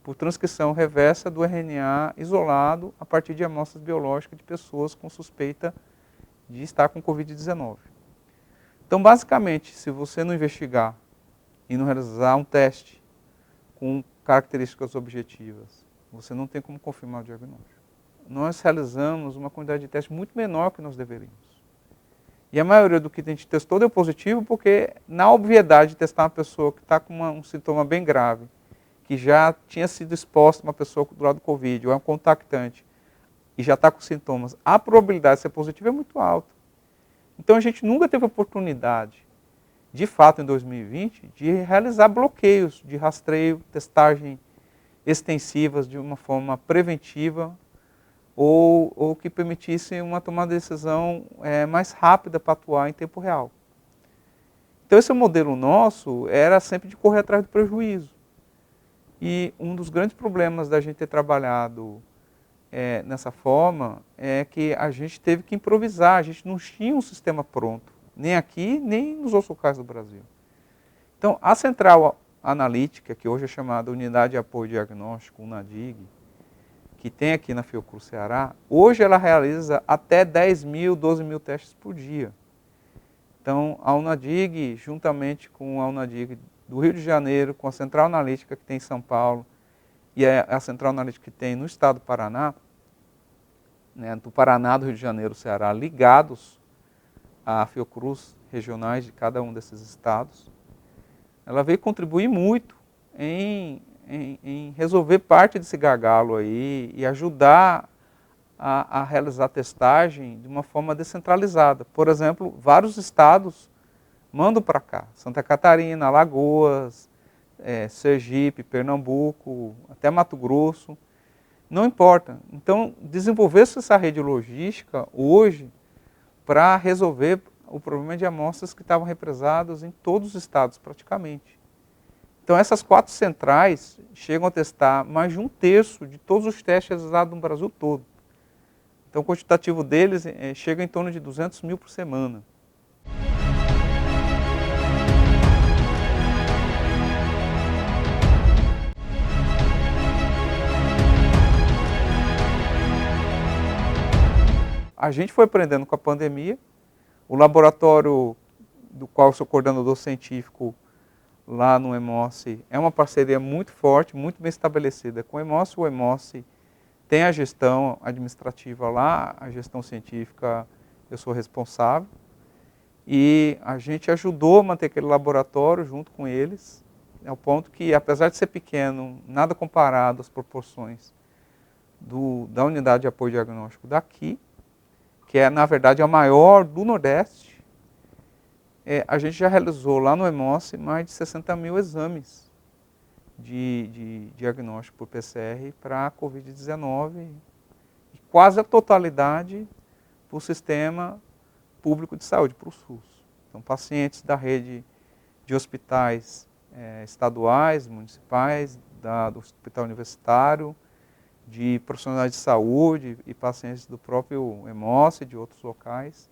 por transcrição reversa do RNA isolado a partir de amostras biológicas de pessoas com suspeita de estar com Covid-19. Então, basicamente, se você não investigar e não realizar um teste com características objetivas, você não tem como confirmar o diagnóstico. Nós realizamos uma quantidade de testes muito menor que nós deveríamos. E a maioria do que a gente testou deu positivo porque, na obviedade de testar uma pessoa que está com um sintoma bem grave, que já tinha sido exposta a uma pessoa do lado do Covid, ou é um contactante, e já está com sintomas, a probabilidade de ser positiva é muito alta. Então a gente nunca teve oportunidade, de fato em 2020, de realizar bloqueios de rastreio, testagem extensivas de uma forma preventiva ou que permitisse uma tomada de decisão mais rápida para atuar em tempo real. Então esse modelo nosso era sempre de correr atrás do prejuízo. E um dos grandes problemas da gente ter trabalhado nessa forma é que a gente teve que improvisar, a gente não tinha um sistema pronto, nem aqui, nem nos outros locais do Brasil. Então, a central analítica, que hoje é chamada Unidade de Apoio Diagnóstico, UNADIG, que tem aqui na Fiocruz Ceará, hoje ela realiza até 10 mil, 12 mil testes por dia. Então, a UNADIG, juntamente com a UNADIG do Rio de Janeiro, com a central analítica que tem em São Paulo, e a central analítica que tem no estado do Paraná, né, do Paraná, do Rio de Janeiro, Ceará, ligados à Fiocruz regionais de cada um desses estados, ela veio contribuir muito em resolver parte desse gargalo aí e ajudar a realizar a testagem de uma forma descentralizada. Por exemplo, vários estados mandam para cá, Santa Catarina, Alagoas, Sergipe, Pernambuco, até Mato Grosso, não importa. Então, desenvolveu-se essa rede logística hoje para resolver o problema de amostras que estavam represadas em todos os estados, praticamente. Então, essas 4 centrais chegam a testar mais de 1/3 de todos os testes realizados no Brasil todo. Então, o quantitativo deles chega em torno de 200 mil por semana. a gente foi aprendendo com a pandemia. O laboratório do qual eu sou coordenador científico lá no EMOSSE é uma parceria muito forte, muito bem estabelecida com o EMOSSE. O EMOSSE tem a gestão administrativa lá, a gestão científica eu sou responsável. E a gente ajudou a manter aquele laboratório junto com eles, ao ponto que, apesar de ser pequeno, nada comparado às proporções da unidade de apoio diagnóstico daqui, que é, na verdade, a maior do Nordeste, a gente já realizou lá no EMOSSE mais de 60 mil exames de diagnóstico por PCR para a Covid-19, e quase a totalidade para o sistema público de saúde, para o SUS. Então, pacientes da rede de hospitais estaduais, municipais, do hospital universitário, de profissionais de saúde e pacientes do próprio EMOSSE e de outros locais.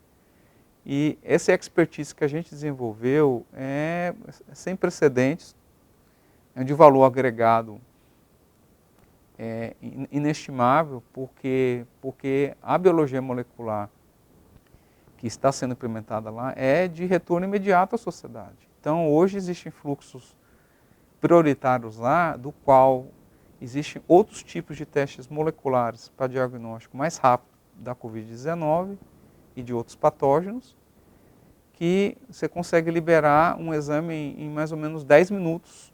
E essa expertise que a gente desenvolveu é sem precedentes, é de valor agregado inestimável, porque a biologia molecular que está sendo implementada lá é de retorno imediato à sociedade. Então, hoje existem fluxos prioritários lá, do qual existem outros tipos de testes moleculares para diagnóstico mais rápido da Covid-19 e de outros patógenos, que você consegue liberar um exame em mais ou menos 10 minutos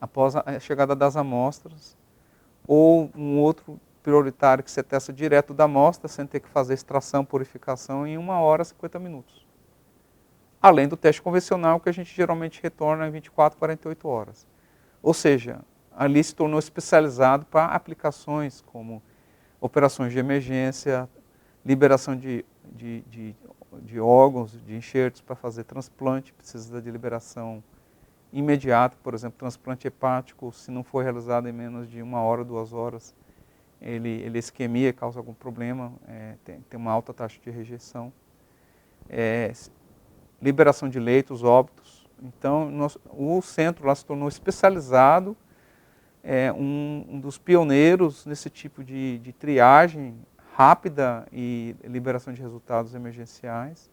após a chegada das amostras, ou um outro prioritário que você testa direto da amostra, sem ter que fazer extração, purificação, em 1 hora e 50 minutos. Além do teste convencional, que a gente geralmente retorna em 24, 48 horas. Ou seja, ali se tornou especializado para aplicações como operações de emergência, liberação de órgãos, de enxertos para fazer transplante, precisa de liberação imediata, por exemplo, transplante hepático, se não for realizado em menos de 1 hora, 2 horas, ele isquemia, causa algum problema, tem uma alta taxa de rejeição. Liberação de leitos, óbitos. Então, o centro lá se tornou especializado, um dos pioneiros nesse tipo de triagem rápida e liberação de resultados emergenciais,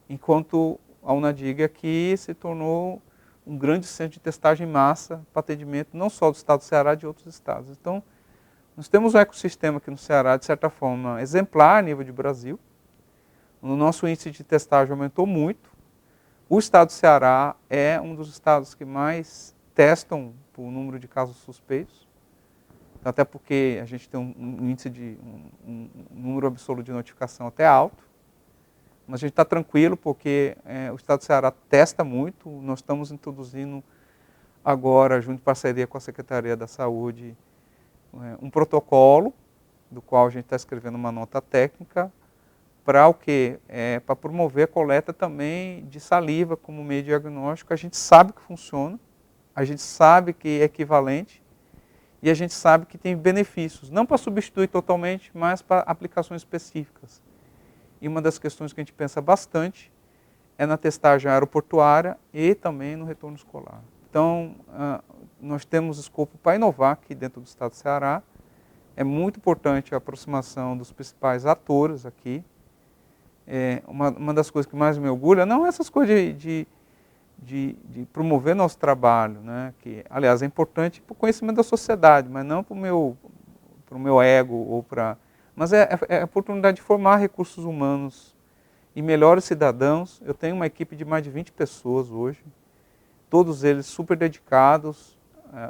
enquanto a Unadig aqui se tornou um grande centro de testagem em massa para atendimento não só do estado do Ceará, de outros estados. Então, nós temos um ecossistema aqui no Ceará, de certa forma, exemplar a nível de Brasil. O nosso índice de testagem aumentou muito. O estado do Ceará é um dos estados que mais testam por número de casos suspeitos, até porque a gente tem um índice de um número absoluto de notificação até alto, mas a gente está tranquilo porque o estado do Ceará testa muito. Nós estamos introduzindo agora, junto em parceria com a Secretaria da Saúde, um protocolo, do qual a gente está escrevendo uma nota técnica, para o quê? Para promover a coleta também de saliva como meio diagnóstico. A gente sabe que funciona, a gente sabe que é equivalente e a gente sabe que tem benefícios, não para substituir totalmente, mas para aplicações específicas. E uma das questões que a gente pensa bastante é na testagem aeroportuária e também no retorno escolar. Então, nós temos escopo para inovar aqui dentro do estado do Ceará. É muito importante a aproximação dos principais atores aqui. Uma das coisas que mais me orgulha, não essas coisas de promover nosso trabalho, né? Que, aliás, é importante para o conhecimento da sociedade, mas não para o meu ego, mas é a oportunidade de formar recursos humanos e melhores cidadãos. Eu tenho uma equipe de mais de 20 pessoas hoje, todos eles super dedicados,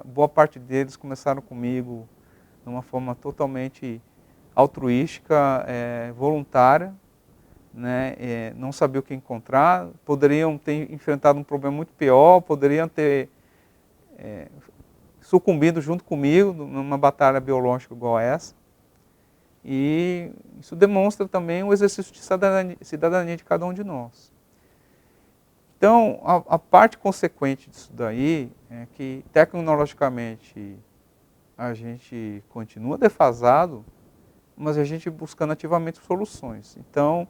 boa parte deles começaram comigo de uma forma totalmente altruística, voluntária, né? Não sabia o que encontrar, poderiam ter enfrentado um problema muito pior, poderiam ter sucumbido junto comigo numa batalha biológica igual a essa. E isso demonstra também o exercício de cidadania de cada um de nós. Então, a parte consequente disso daí é que, tecnologicamente, a gente continua defasado, mas a gente buscando ativamente soluções. Então,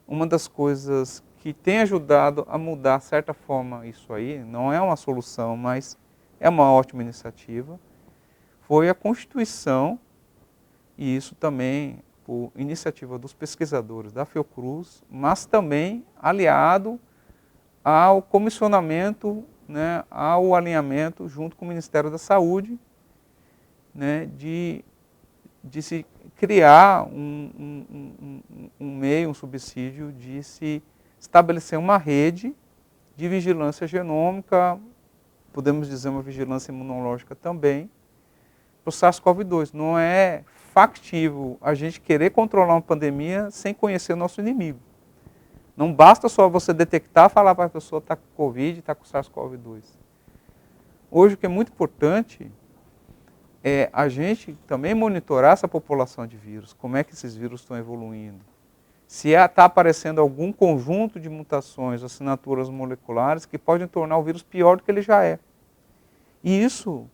uma das coisas que tem ajudado a mudar, de certa forma, isso aí, não é uma solução, mas é uma ótima iniciativa, foi a Constituição, e isso também por iniciativa dos pesquisadores da Fiocruz, mas também aliado ao comissionamento, né, ao alinhamento junto com o Ministério da Saúde, né, de se criar um meio, um subsídio de se estabelecer uma rede de vigilância genômica, podemos dizer uma vigilância imunológica também, para o SARS-CoV-2. Não é factível a gente querer controlar uma pandemia sem conhecer o nosso inimigo. Não basta só você detectar, falar para a pessoa que está com Covid, está com SARS-CoV-2. Hoje o que é muito importante é a gente também monitorar essa população de vírus, como é que esses vírus estão evoluindo. Se está aparecendo algum conjunto de mutações, assinaturas moleculares que podem tornar o vírus pior do que ele já é. E isso,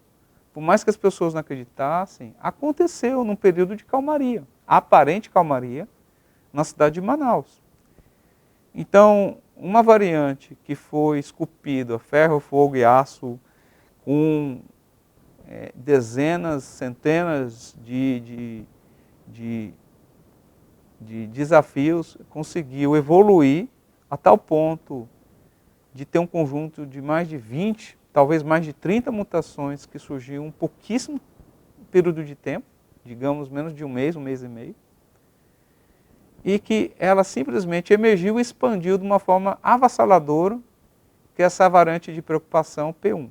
por mais que as pessoas não acreditassem, aconteceu num período de calmaria, aparente calmaria, na cidade de Manaus. Então, uma variante que foi esculpida, ferro, fogo e aço, com dezenas, centenas de desafios, conseguiu evoluir a tal ponto de ter um conjunto de mais de 20, talvez mais de 30 mutações que surgiam em um pouquíssimo período de tempo, digamos menos de um mês e meio, e que ela simplesmente emergiu e expandiu de uma forma avassaladora, que é essa variante de preocupação P1.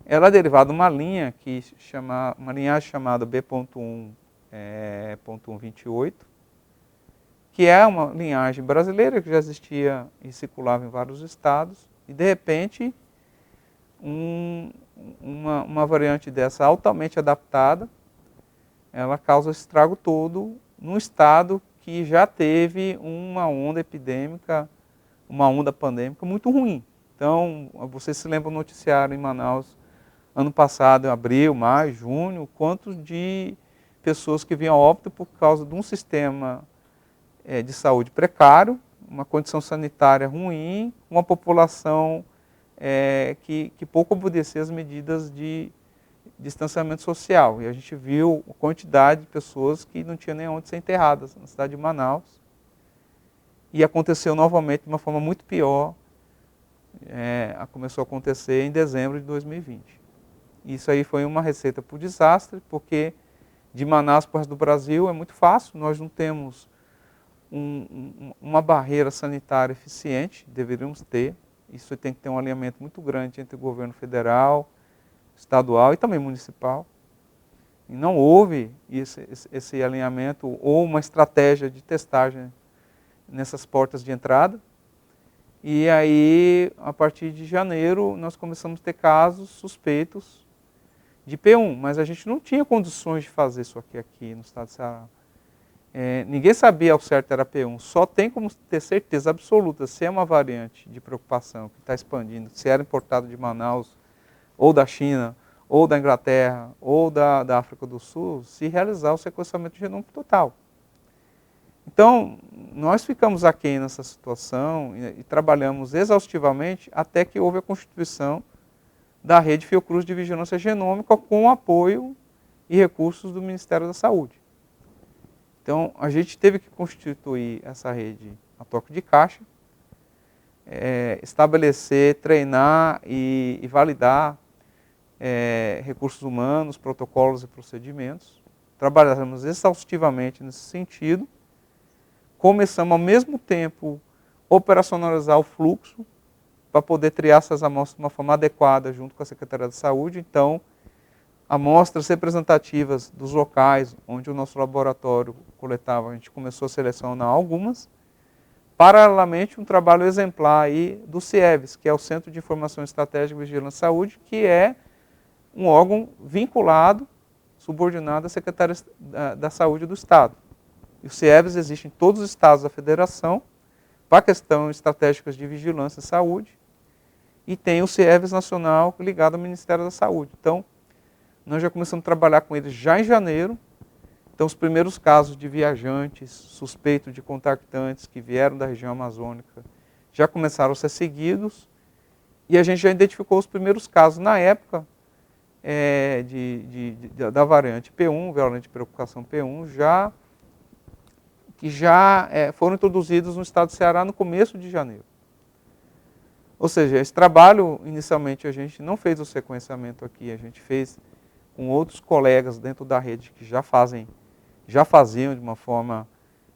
Ela é derivada de uma linha uma linhagem chamada B.1.128, que é uma linhagem brasileira que já existia e circulava em vários estados, e de repente uma variante dessa altamente adaptada, ela causa esse estrago todo num estado que já teve uma onda epidêmica, uma onda pandêmica muito ruim. Então, vocês se lembram do noticiário em Manaus, ano passado, em abril, maio, junho, quanto de pessoas que vinham a óbito por causa de um sistema de saúde precário, uma condição sanitária ruim, uma população que pouco obedecia às medidas de distanciamento social. E a gente viu a quantidade de pessoas que não tinham nem onde ser enterradas na cidade de Manaus. E aconteceu novamente de uma forma muito pior, começou a acontecer em dezembro de 2020. Isso aí foi uma receita para o desastre, porque de Manaus para o resto do Brasil é muito fácil, nós não temos uma barreira sanitária eficiente, deveríamos ter. Isso tem que ter um alinhamento muito grande entre o governo federal, estadual e também municipal. E não houve esse alinhamento ou uma estratégia de testagem nessas portas de entrada. E aí, a partir de janeiro, nós começamos a ter casos suspeitos de P1, mas a gente não tinha condições de fazer isso aqui no estado de Ceará. Ninguém sabia ao certo era P1, só tem como ter certeza absoluta se é uma variante de preocupação que está expandindo, se era importado de Manaus, ou da China, ou da Inglaterra, ou da África do Sul, se realizar o sequenciamento genômico total. Então, nós ficamos aqui nessa situação e trabalhamos exaustivamente até que houve a constituição da Rede Fiocruz de Vigilância Genômica com o apoio e recursos do Ministério da Saúde. Então, a gente teve que constituir essa rede a toque de caixa, estabelecer, treinar e validar recursos humanos, protocolos e procedimentos. Trabalhamos exaustivamente nesse sentido. Começamos ao mesmo tempo a operacionalizar o fluxo para poder triar essas amostras de uma forma adequada junto com a Secretaria de Saúde. Então, amostras representativas dos locais onde o nosso laboratório coletava, a gente começou a selecionar algumas. Paralelamente, um trabalho exemplar aí do CIEVS, que é o Centro de Informação Estratégica e Vigilância à Saúde, que é um órgão vinculado, subordinado à Secretaria da Saúde do Estado. E o CIEVS existe em todos os estados da federação, para questões estratégicas de vigilância e saúde, e tem o CIEVS nacional ligado ao Ministério da Saúde. Então, nós já começamos a trabalhar com eles já em janeiro. Então, os primeiros casos de viajantes suspeitos de contactantes que vieram da região amazônica já começaram a ser seguidos, e a gente já identificou os primeiros casos na época da variante P1, variante de preocupação P1, já que já foram introduzidos no estado do Ceará no começo de janeiro. Ou seja, esse trabalho, inicialmente, a gente não fez o sequenciamento aqui, a gente fez com outros colegas dentro da rede que já faziam de uma forma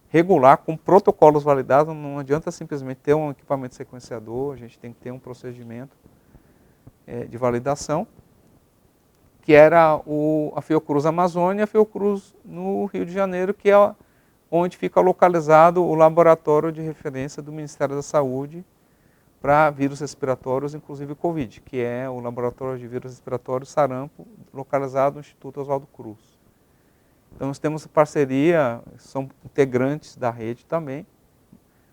regular, com protocolos validados. Não adianta simplesmente ter um equipamento sequenciador, a gente tem que ter um procedimento de validação, que era a Fiocruz Amazônia e a Fiocruz no Rio de Janeiro, que é onde fica localizado o laboratório de referência do Ministério da Saúde para vírus respiratórios, inclusive Covid, que é o laboratório de vírus respiratórios sarampo, localizado no Instituto Oswaldo Cruz. Então nós temos parceria, são integrantes da rede também.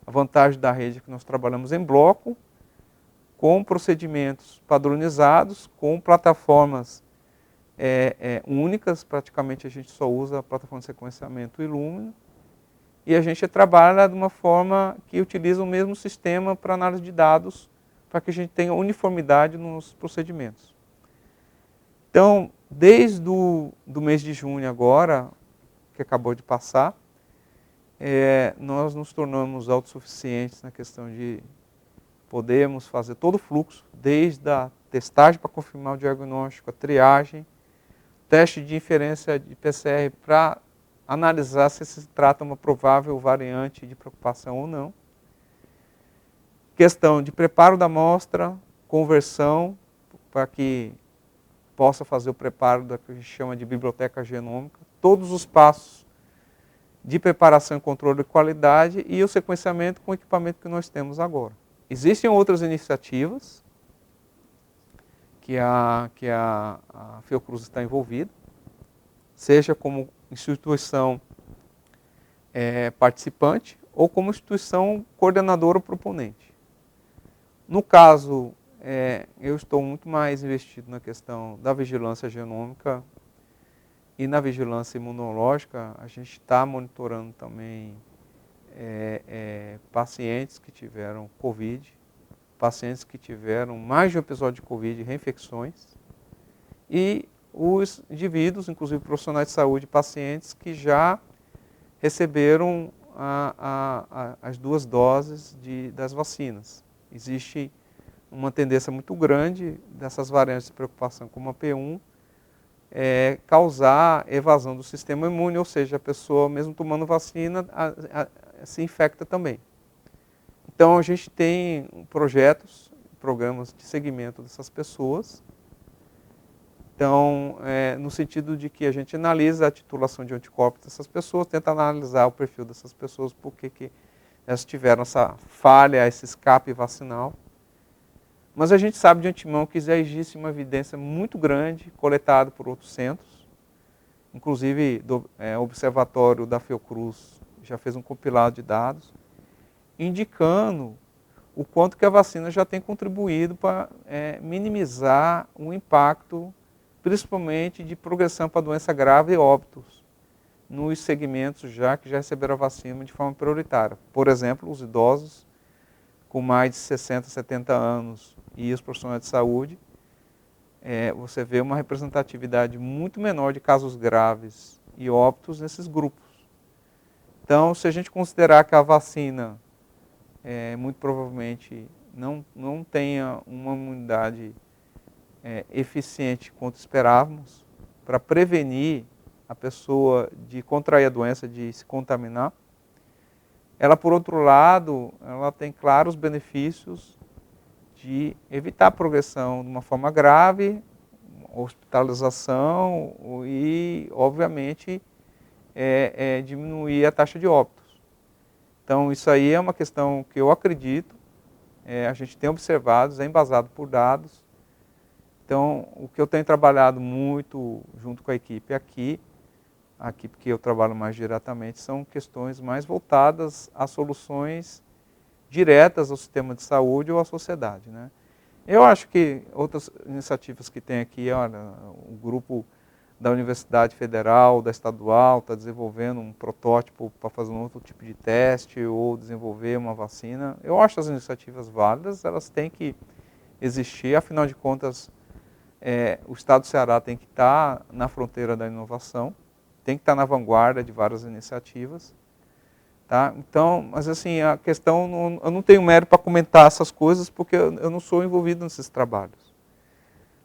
A vantagem da rede é que nós trabalhamos em bloco, com procedimentos padronizados, com plataformas únicas, praticamente a gente só usa a plataforma de sequenciamento Illumina, e a gente trabalha de uma forma que utiliza o mesmo sistema para análise de dados, para que a gente tenha uniformidade nos procedimentos. Então, desde do mês de junho agora, que acabou de passar, nós nos tornamos autossuficientes na questão de podermos fazer todo o fluxo, desde a testagem para confirmar o diagnóstico, a triagem, teste de inferência de PCR para analisar se trata de uma provável variante de preocupação ou não. Questão de preparo da amostra, conversão, para que possa fazer o preparo da que a gente chama de biblioteca genômica, todos os passos de preparação e controle de qualidade e o sequenciamento com o equipamento que nós temos agora. Existem outras iniciativas que a Fiocruz está envolvida, seja como instituição participante ou como instituição coordenadora ou proponente. No caso, eu estou muito mais investido na questão da vigilância genômica e na vigilância imunológica. A gente está monitorando também pacientes que tiveram Covid, pacientes que tiveram mais de um episódio de Covid, reinfecções, e os indivíduos, inclusive profissionais de saúde, pacientes que já receberam as 2 doses das vacinas. Existe uma tendência muito grande dessas variantes de preocupação como a P1 causar evasão do sistema imune, ou seja, a pessoa mesmo tomando vacina se infecta também. Então a gente tem projetos, programas de segmento dessas pessoas. Então, no sentido de que a gente analisa a titulação de anticorpos dessas pessoas, tenta analisar o perfil dessas pessoas, por que elas tiveram essa falha, esse escape vacinal. Mas a gente sabe de antemão que já existe uma evidência muito grande, coletada por outros centros, inclusive o Observatório da Fiocruz já fez um compilado de dados, indicando o quanto que a vacina já tem contribuído para minimizar o impacto, principalmente de progressão para doença grave e óbitos, nos segmentos que já receberam a vacina de forma prioritária. Por exemplo, os idosos com mais de 60, 70 anos e os profissionais de saúde, você vê uma representatividade muito menor de casos graves e óbitos nesses grupos. Então, se a gente considerar que a vacina muito provavelmente não tenha uma imunidade eficiente quanto esperávamos para prevenir a pessoa de contrair a doença, de se contaminar, ela, por outro lado, ela tem claros benefícios de evitar a progressão de uma forma grave, hospitalização e, obviamente, diminuir a taxa de óbitos. Então, isso aí é uma questão que eu acredito, a gente tem observado, é embasado por dados. Então, o que eu tenho trabalhado muito junto com a equipe aqui porque eu trabalho mais diretamente, são questões mais voltadas a soluções diretas ao sistema de saúde ou à sociedade, né? Eu acho que outras iniciativas que tem aqui, olha, o grupo da Universidade Federal, da Estadual, está desenvolvendo um protótipo para fazer um outro tipo de teste ou desenvolver uma vacina. Eu acho as iniciativas válidas, elas têm que existir, afinal de contas, o Estado do Ceará tem que estar na fronteira da inovação, tem que estar na vanguarda de várias iniciativas, Tá? Então, mas assim, a questão, eu não tenho mérito para comentar essas coisas porque eu não sou envolvido nesses trabalhos.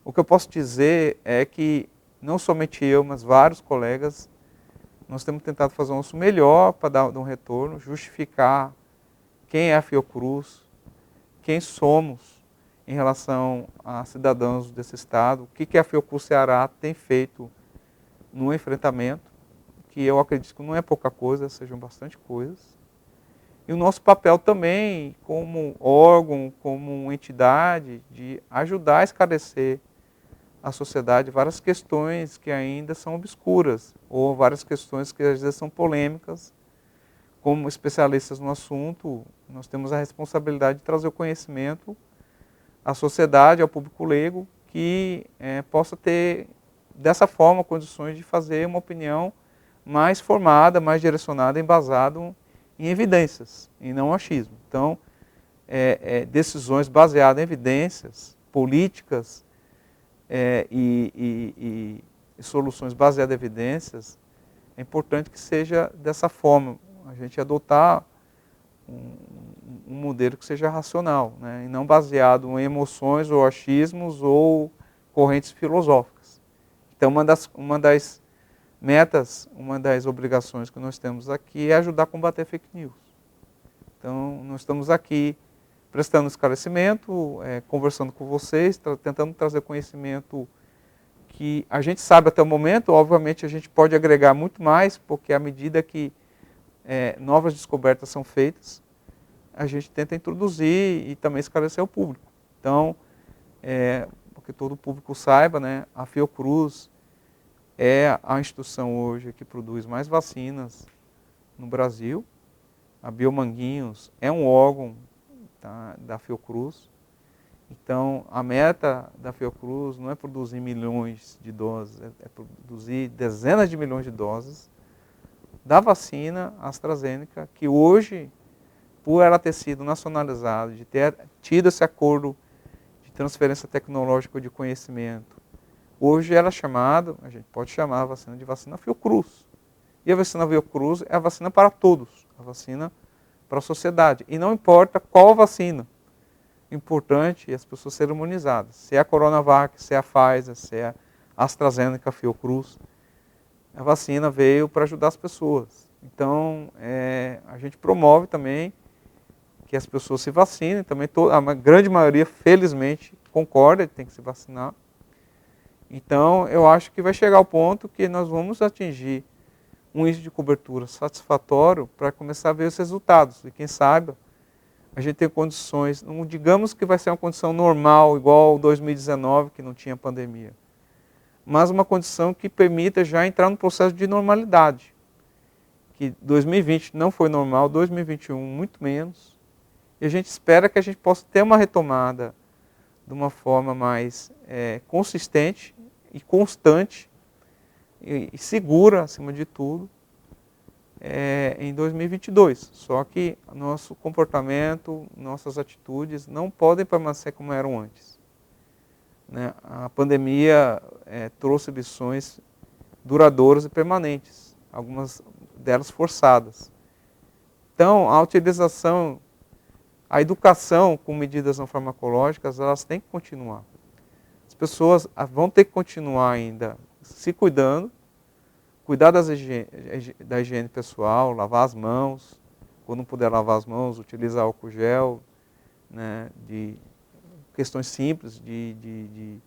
O que eu posso dizer é que não somente eu, mas vários colegas, nós temos tentado fazer o nosso melhor para dar um retorno, justificar quem é a Fiocruz, quem somos em relação a cidadãos desse estado, o que a Fiocruz Ceará tem feito no enfrentamento, que eu acredito que não é pouca coisa, sejam bastante coisas. E o nosso papel também, como órgão, como entidade, de ajudar a esclarecer a sociedade várias questões que ainda são obscuras, ou várias questões que às vezes são polêmicas. Como especialistas no assunto, nós temos a responsabilidade de trazer o conhecimento à sociedade, ao público leigo, que possa ter, dessa forma, condições de fazer uma opinião mais formada, mais direcionada, embasada em evidências, e não achismo. Então, decisões baseadas em evidências, políticas e soluções baseadas em evidências, é importante que seja dessa forma, a gente adotar um modelo que seja racional, né, e não baseado em emoções ou achismos ou correntes filosóficas. Então, uma das metas, uma das obrigações que nós temos aqui é ajudar a combater fake news. Então, nós estamos aqui prestando esclarecimento, conversando com vocês, tentando trazer conhecimento que a gente sabe até o momento. Obviamente a gente pode agregar muito mais, porque à medida que novas descobertas são feitas, a gente tenta introduzir e também esclarecer o público. Então, porque todo o público saiba, né, a Fiocruz é a instituição hoje que produz mais vacinas no Brasil. A Biomanguinhos é um órgão, tá, da Fiocruz. Então, a meta da Fiocruz não é produzir milhões de doses, é produzir dezenas de milhões de doses da vacina AstraZeneca, que hoje, por ela ter sido nacionalizada, de ter tido esse acordo de transferência tecnológica de conhecimento, hoje ela é chamada, a gente pode chamar a vacina de vacina Fiocruz. E a vacina Fiocruz é a vacina para todos, a vacina para a sociedade. E não importa qual vacina, importante é as pessoas serem imunizadas. Se é a Coronavac, se é a Pfizer, se é a AstraZeneca, a Fiocruz, a vacina veio para ajudar as pessoas. Então, a gente promove também que as pessoas se vacinem. Também a grande maioria, felizmente, concorda que tem que se vacinar. Então, eu acho que vai chegar ao ponto que nós vamos atingir um índice de cobertura satisfatório para começar a ver os resultados. E quem sabe a gente tem condições, não digamos que vai ser uma condição normal, igual 2019, que não tinha pandemia, mas uma condição que permita já entrar no processo de normalidade. Que 2020 não foi normal, 2021 muito menos, e a gente espera que a gente possa ter uma retomada de uma forma mais consistente e constante e segura, acima de tudo, em 2022. Só que nosso comportamento, nossas atitudes não podem permanecer como eram antes, né? A pandemia trouxe lições duradouras e permanentes, algumas delas forçadas. Então, a utilização, a educação com medidas não farmacológicas, elas têm que continuar. As pessoas vão ter que continuar ainda se cuidando, cuidar da higiene pessoal, lavar as mãos, quando não puder lavar as mãos, utilizar álcool gel, né, de questões simples, de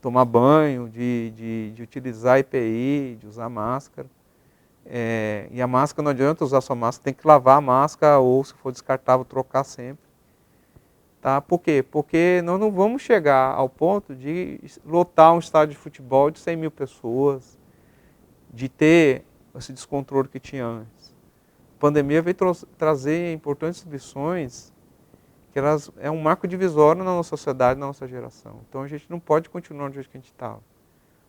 tomar banho, de utilizar EPI, de usar máscara. E a máscara, não adianta usar só máscara, tem que lavar a máscara ou, se for descartável, trocar sempre. Tá? Por quê? Porque nós não vamos chegar ao ponto de lotar um estádio de futebol de 100 mil pessoas, de ter esse descontrole que tinha antes. A pandemia veio trazer importantes lições, que elas é um marco divisório na nossa sociedade, na nossa geração. Então a gente não pode continuar do jeito que a gente estava.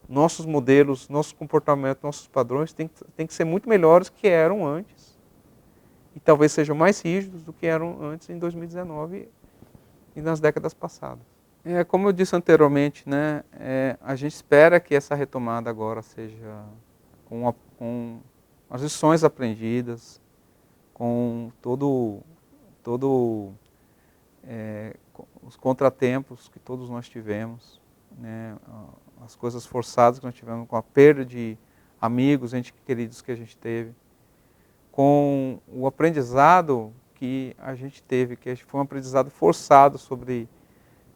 Nossos modelos, nossos comportamentos, nossos padrões têm que ser muito melhores que eram antes. E talvez sejam mais rígidos do que eram antes em 2019 e nas décadas passadas. Como eu disse anteriormente, né, a gente espera que essa retomada agora seja com as lições aprendidas, com os contratempos que todos nós tivemos, né, as coisas forçadas que nós tivemos, com a perda de amigos, entes queridos que a gente teve, com o aprendizado que a gente teve, que foi um aprendizado forçado sobre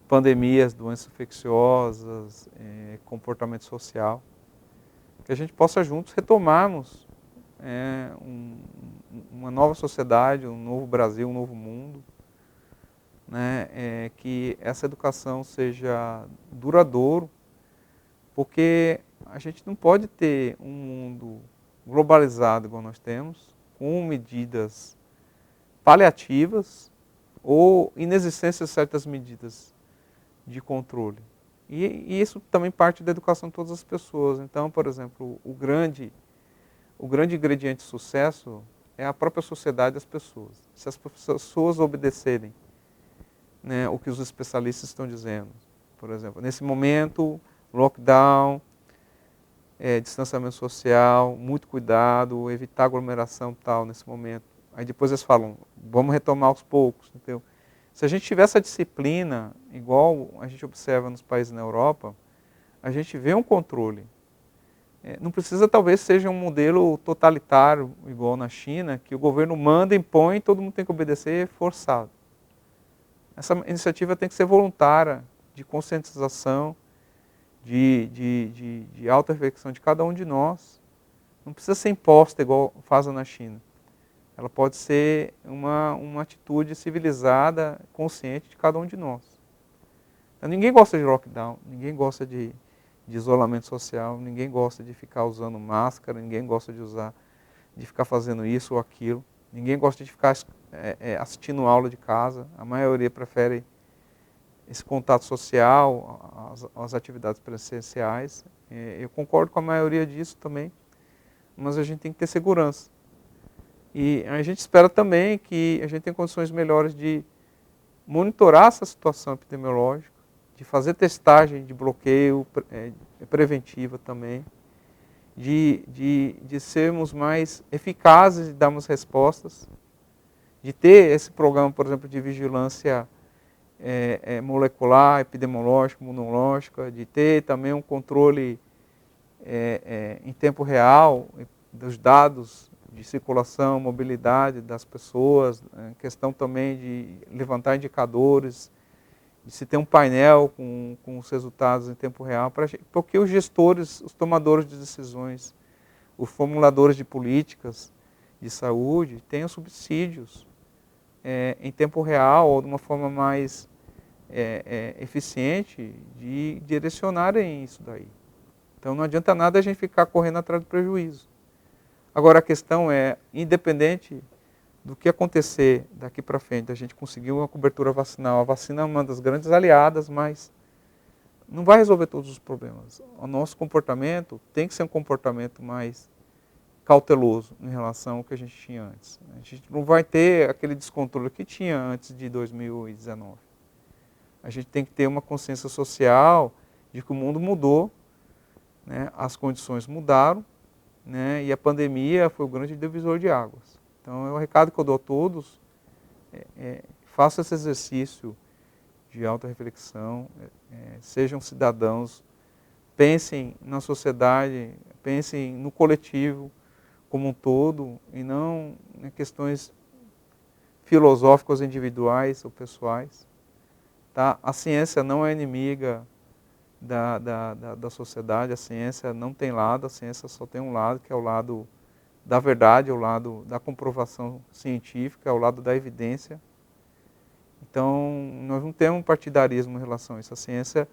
pandemias, doenças infecciosas, comportamento social, que a gente possa juntos retomarmos uma nova sociedade, um novo Brasil, um novo mundo, né, que essa educação seja duradouro, porque a gente não pode ter um mundo globalizado igual nós temos, com medidas paliativas ou inexistência de certas medidas de controle. E isso também parte da educação de todas as pessoas. Então, por exemplo, o grande ingrediente de sucesso é a própria sociedade das pessoas. Se as pessoas obedecerem, né, o que os especialistas estão dizendo, por exemplo, nesse momento, lockdown, distanciamento social, muito cuidado, evitar aglomeração tal nesse momento. Aí depois eles falam, vamos retomar aos poucos, entendeu? Se a gente tiver essa disciplina, igual a gente observa nos países na Europa, a gente vê um controle. Não precisa, talvez, seja um modelo totalitário, igual na China, que o governo manda, impõe, todo mundo tem que obedecer, forçado. Essa iniciativa tem que ser voluntária, de conscientização, de auto-reflexão de cada um de nós. Não precisa ser imposta igual fazem na China. Ela pode ser uma atitude civilizada, consciente de cada um de nós. Então, ninguém gosta de lockdown, ninguém gosta de isolamento social, ninguém gosta de ficar usando máscara, ninguém gosta de ficar fazendo isso ou aquilo, ninguém gosta de ficar assistindo aula de casa, a maioria prefere esse contato social, as atividades presenciais. Eu concordo com a maioria disso também, mas a gente tem que ter segurança. E a gente espera também que a gente tenha condições melhores de monitorar essa situação epidemiológica, de fazer testagem de bloqueio preventiva também, de sermos mais eficazes e darmos respostas, de ter esse programa, por exemplo, de vigilância molecular, epidemiológica, imunológica, de ter também um controle em tempo real dos dados de circulação, mobilidade das pessoas, questão também de levantar indicadores, de se ter um painel com os resultados em tempo real, porque os gestores, os tomadores de decisões, os formuladores de políticas de saúde tenham subsídios em tempo real ou de uma forma mais eficiente de direcionarem isso daí. Então não adianta nada a gente ficar correndo atrás do prejuízo. Agora a questão é, independente do que acontecer daqui para frente, a gente conseguir uma cobertura vacinal, a vacina é uma das grandes aliadas, mas não vai resolver todos os problemas. O nosso comportamento tem que ser um comportamento mais cauteloso em relação ao que a gente tinha antes. A gente não vai ter aquele descontrole que tinha antes de 2019. A gente tem que ter uma consciência social de que o mundo mudou, né? As condições mudaram, né? E a pandemia foi o grande divisor de águas. Então, é o recado que eu dou a todos, façam esse exercício de autorreflexão, sejam cidadãos, pensem na sociedade, pensem no coletivo como um todo, e não em questões filosóficas individuais ou pessoais. Tá? A ciência não é inimiga da sociedade, a ciência não tem lado, a ciência só tem um lado, que é o lado da verdade, é o lado da comprovação científica, é o lado da evidência. Então, nós não temos um partidarismo em relação a isso. A ciência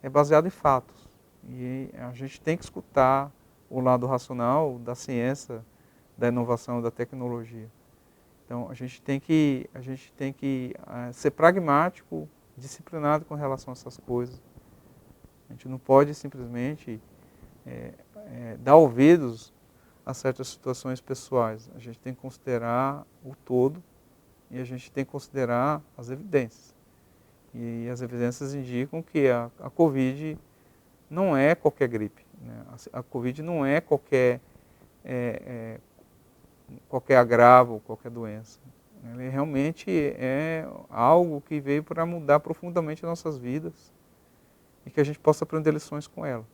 é baseada em fatos. E a gente tem que escutar o lado racional da ciência, da inovação, da tecnologia. Então, a gente tem que ser pragmático, disciplinado com relação a essas coisas. A gente não pode simplesmente dar ouvidos a certas situações pessoais. A gente tem que considerar o todo e a gente tem que considerar as evidências. E as evidências indicam que a Covid não é qualquer gripe, né? A Covid não é qualquer qualquer agravo, qualquer doença. Ele realmente é algo que veio para mudar profundamente nossas vidas e que a gente possa aprender lições com ela.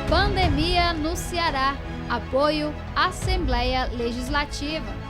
Pandemia no Ceará. Apoio Assembleia Legislativa.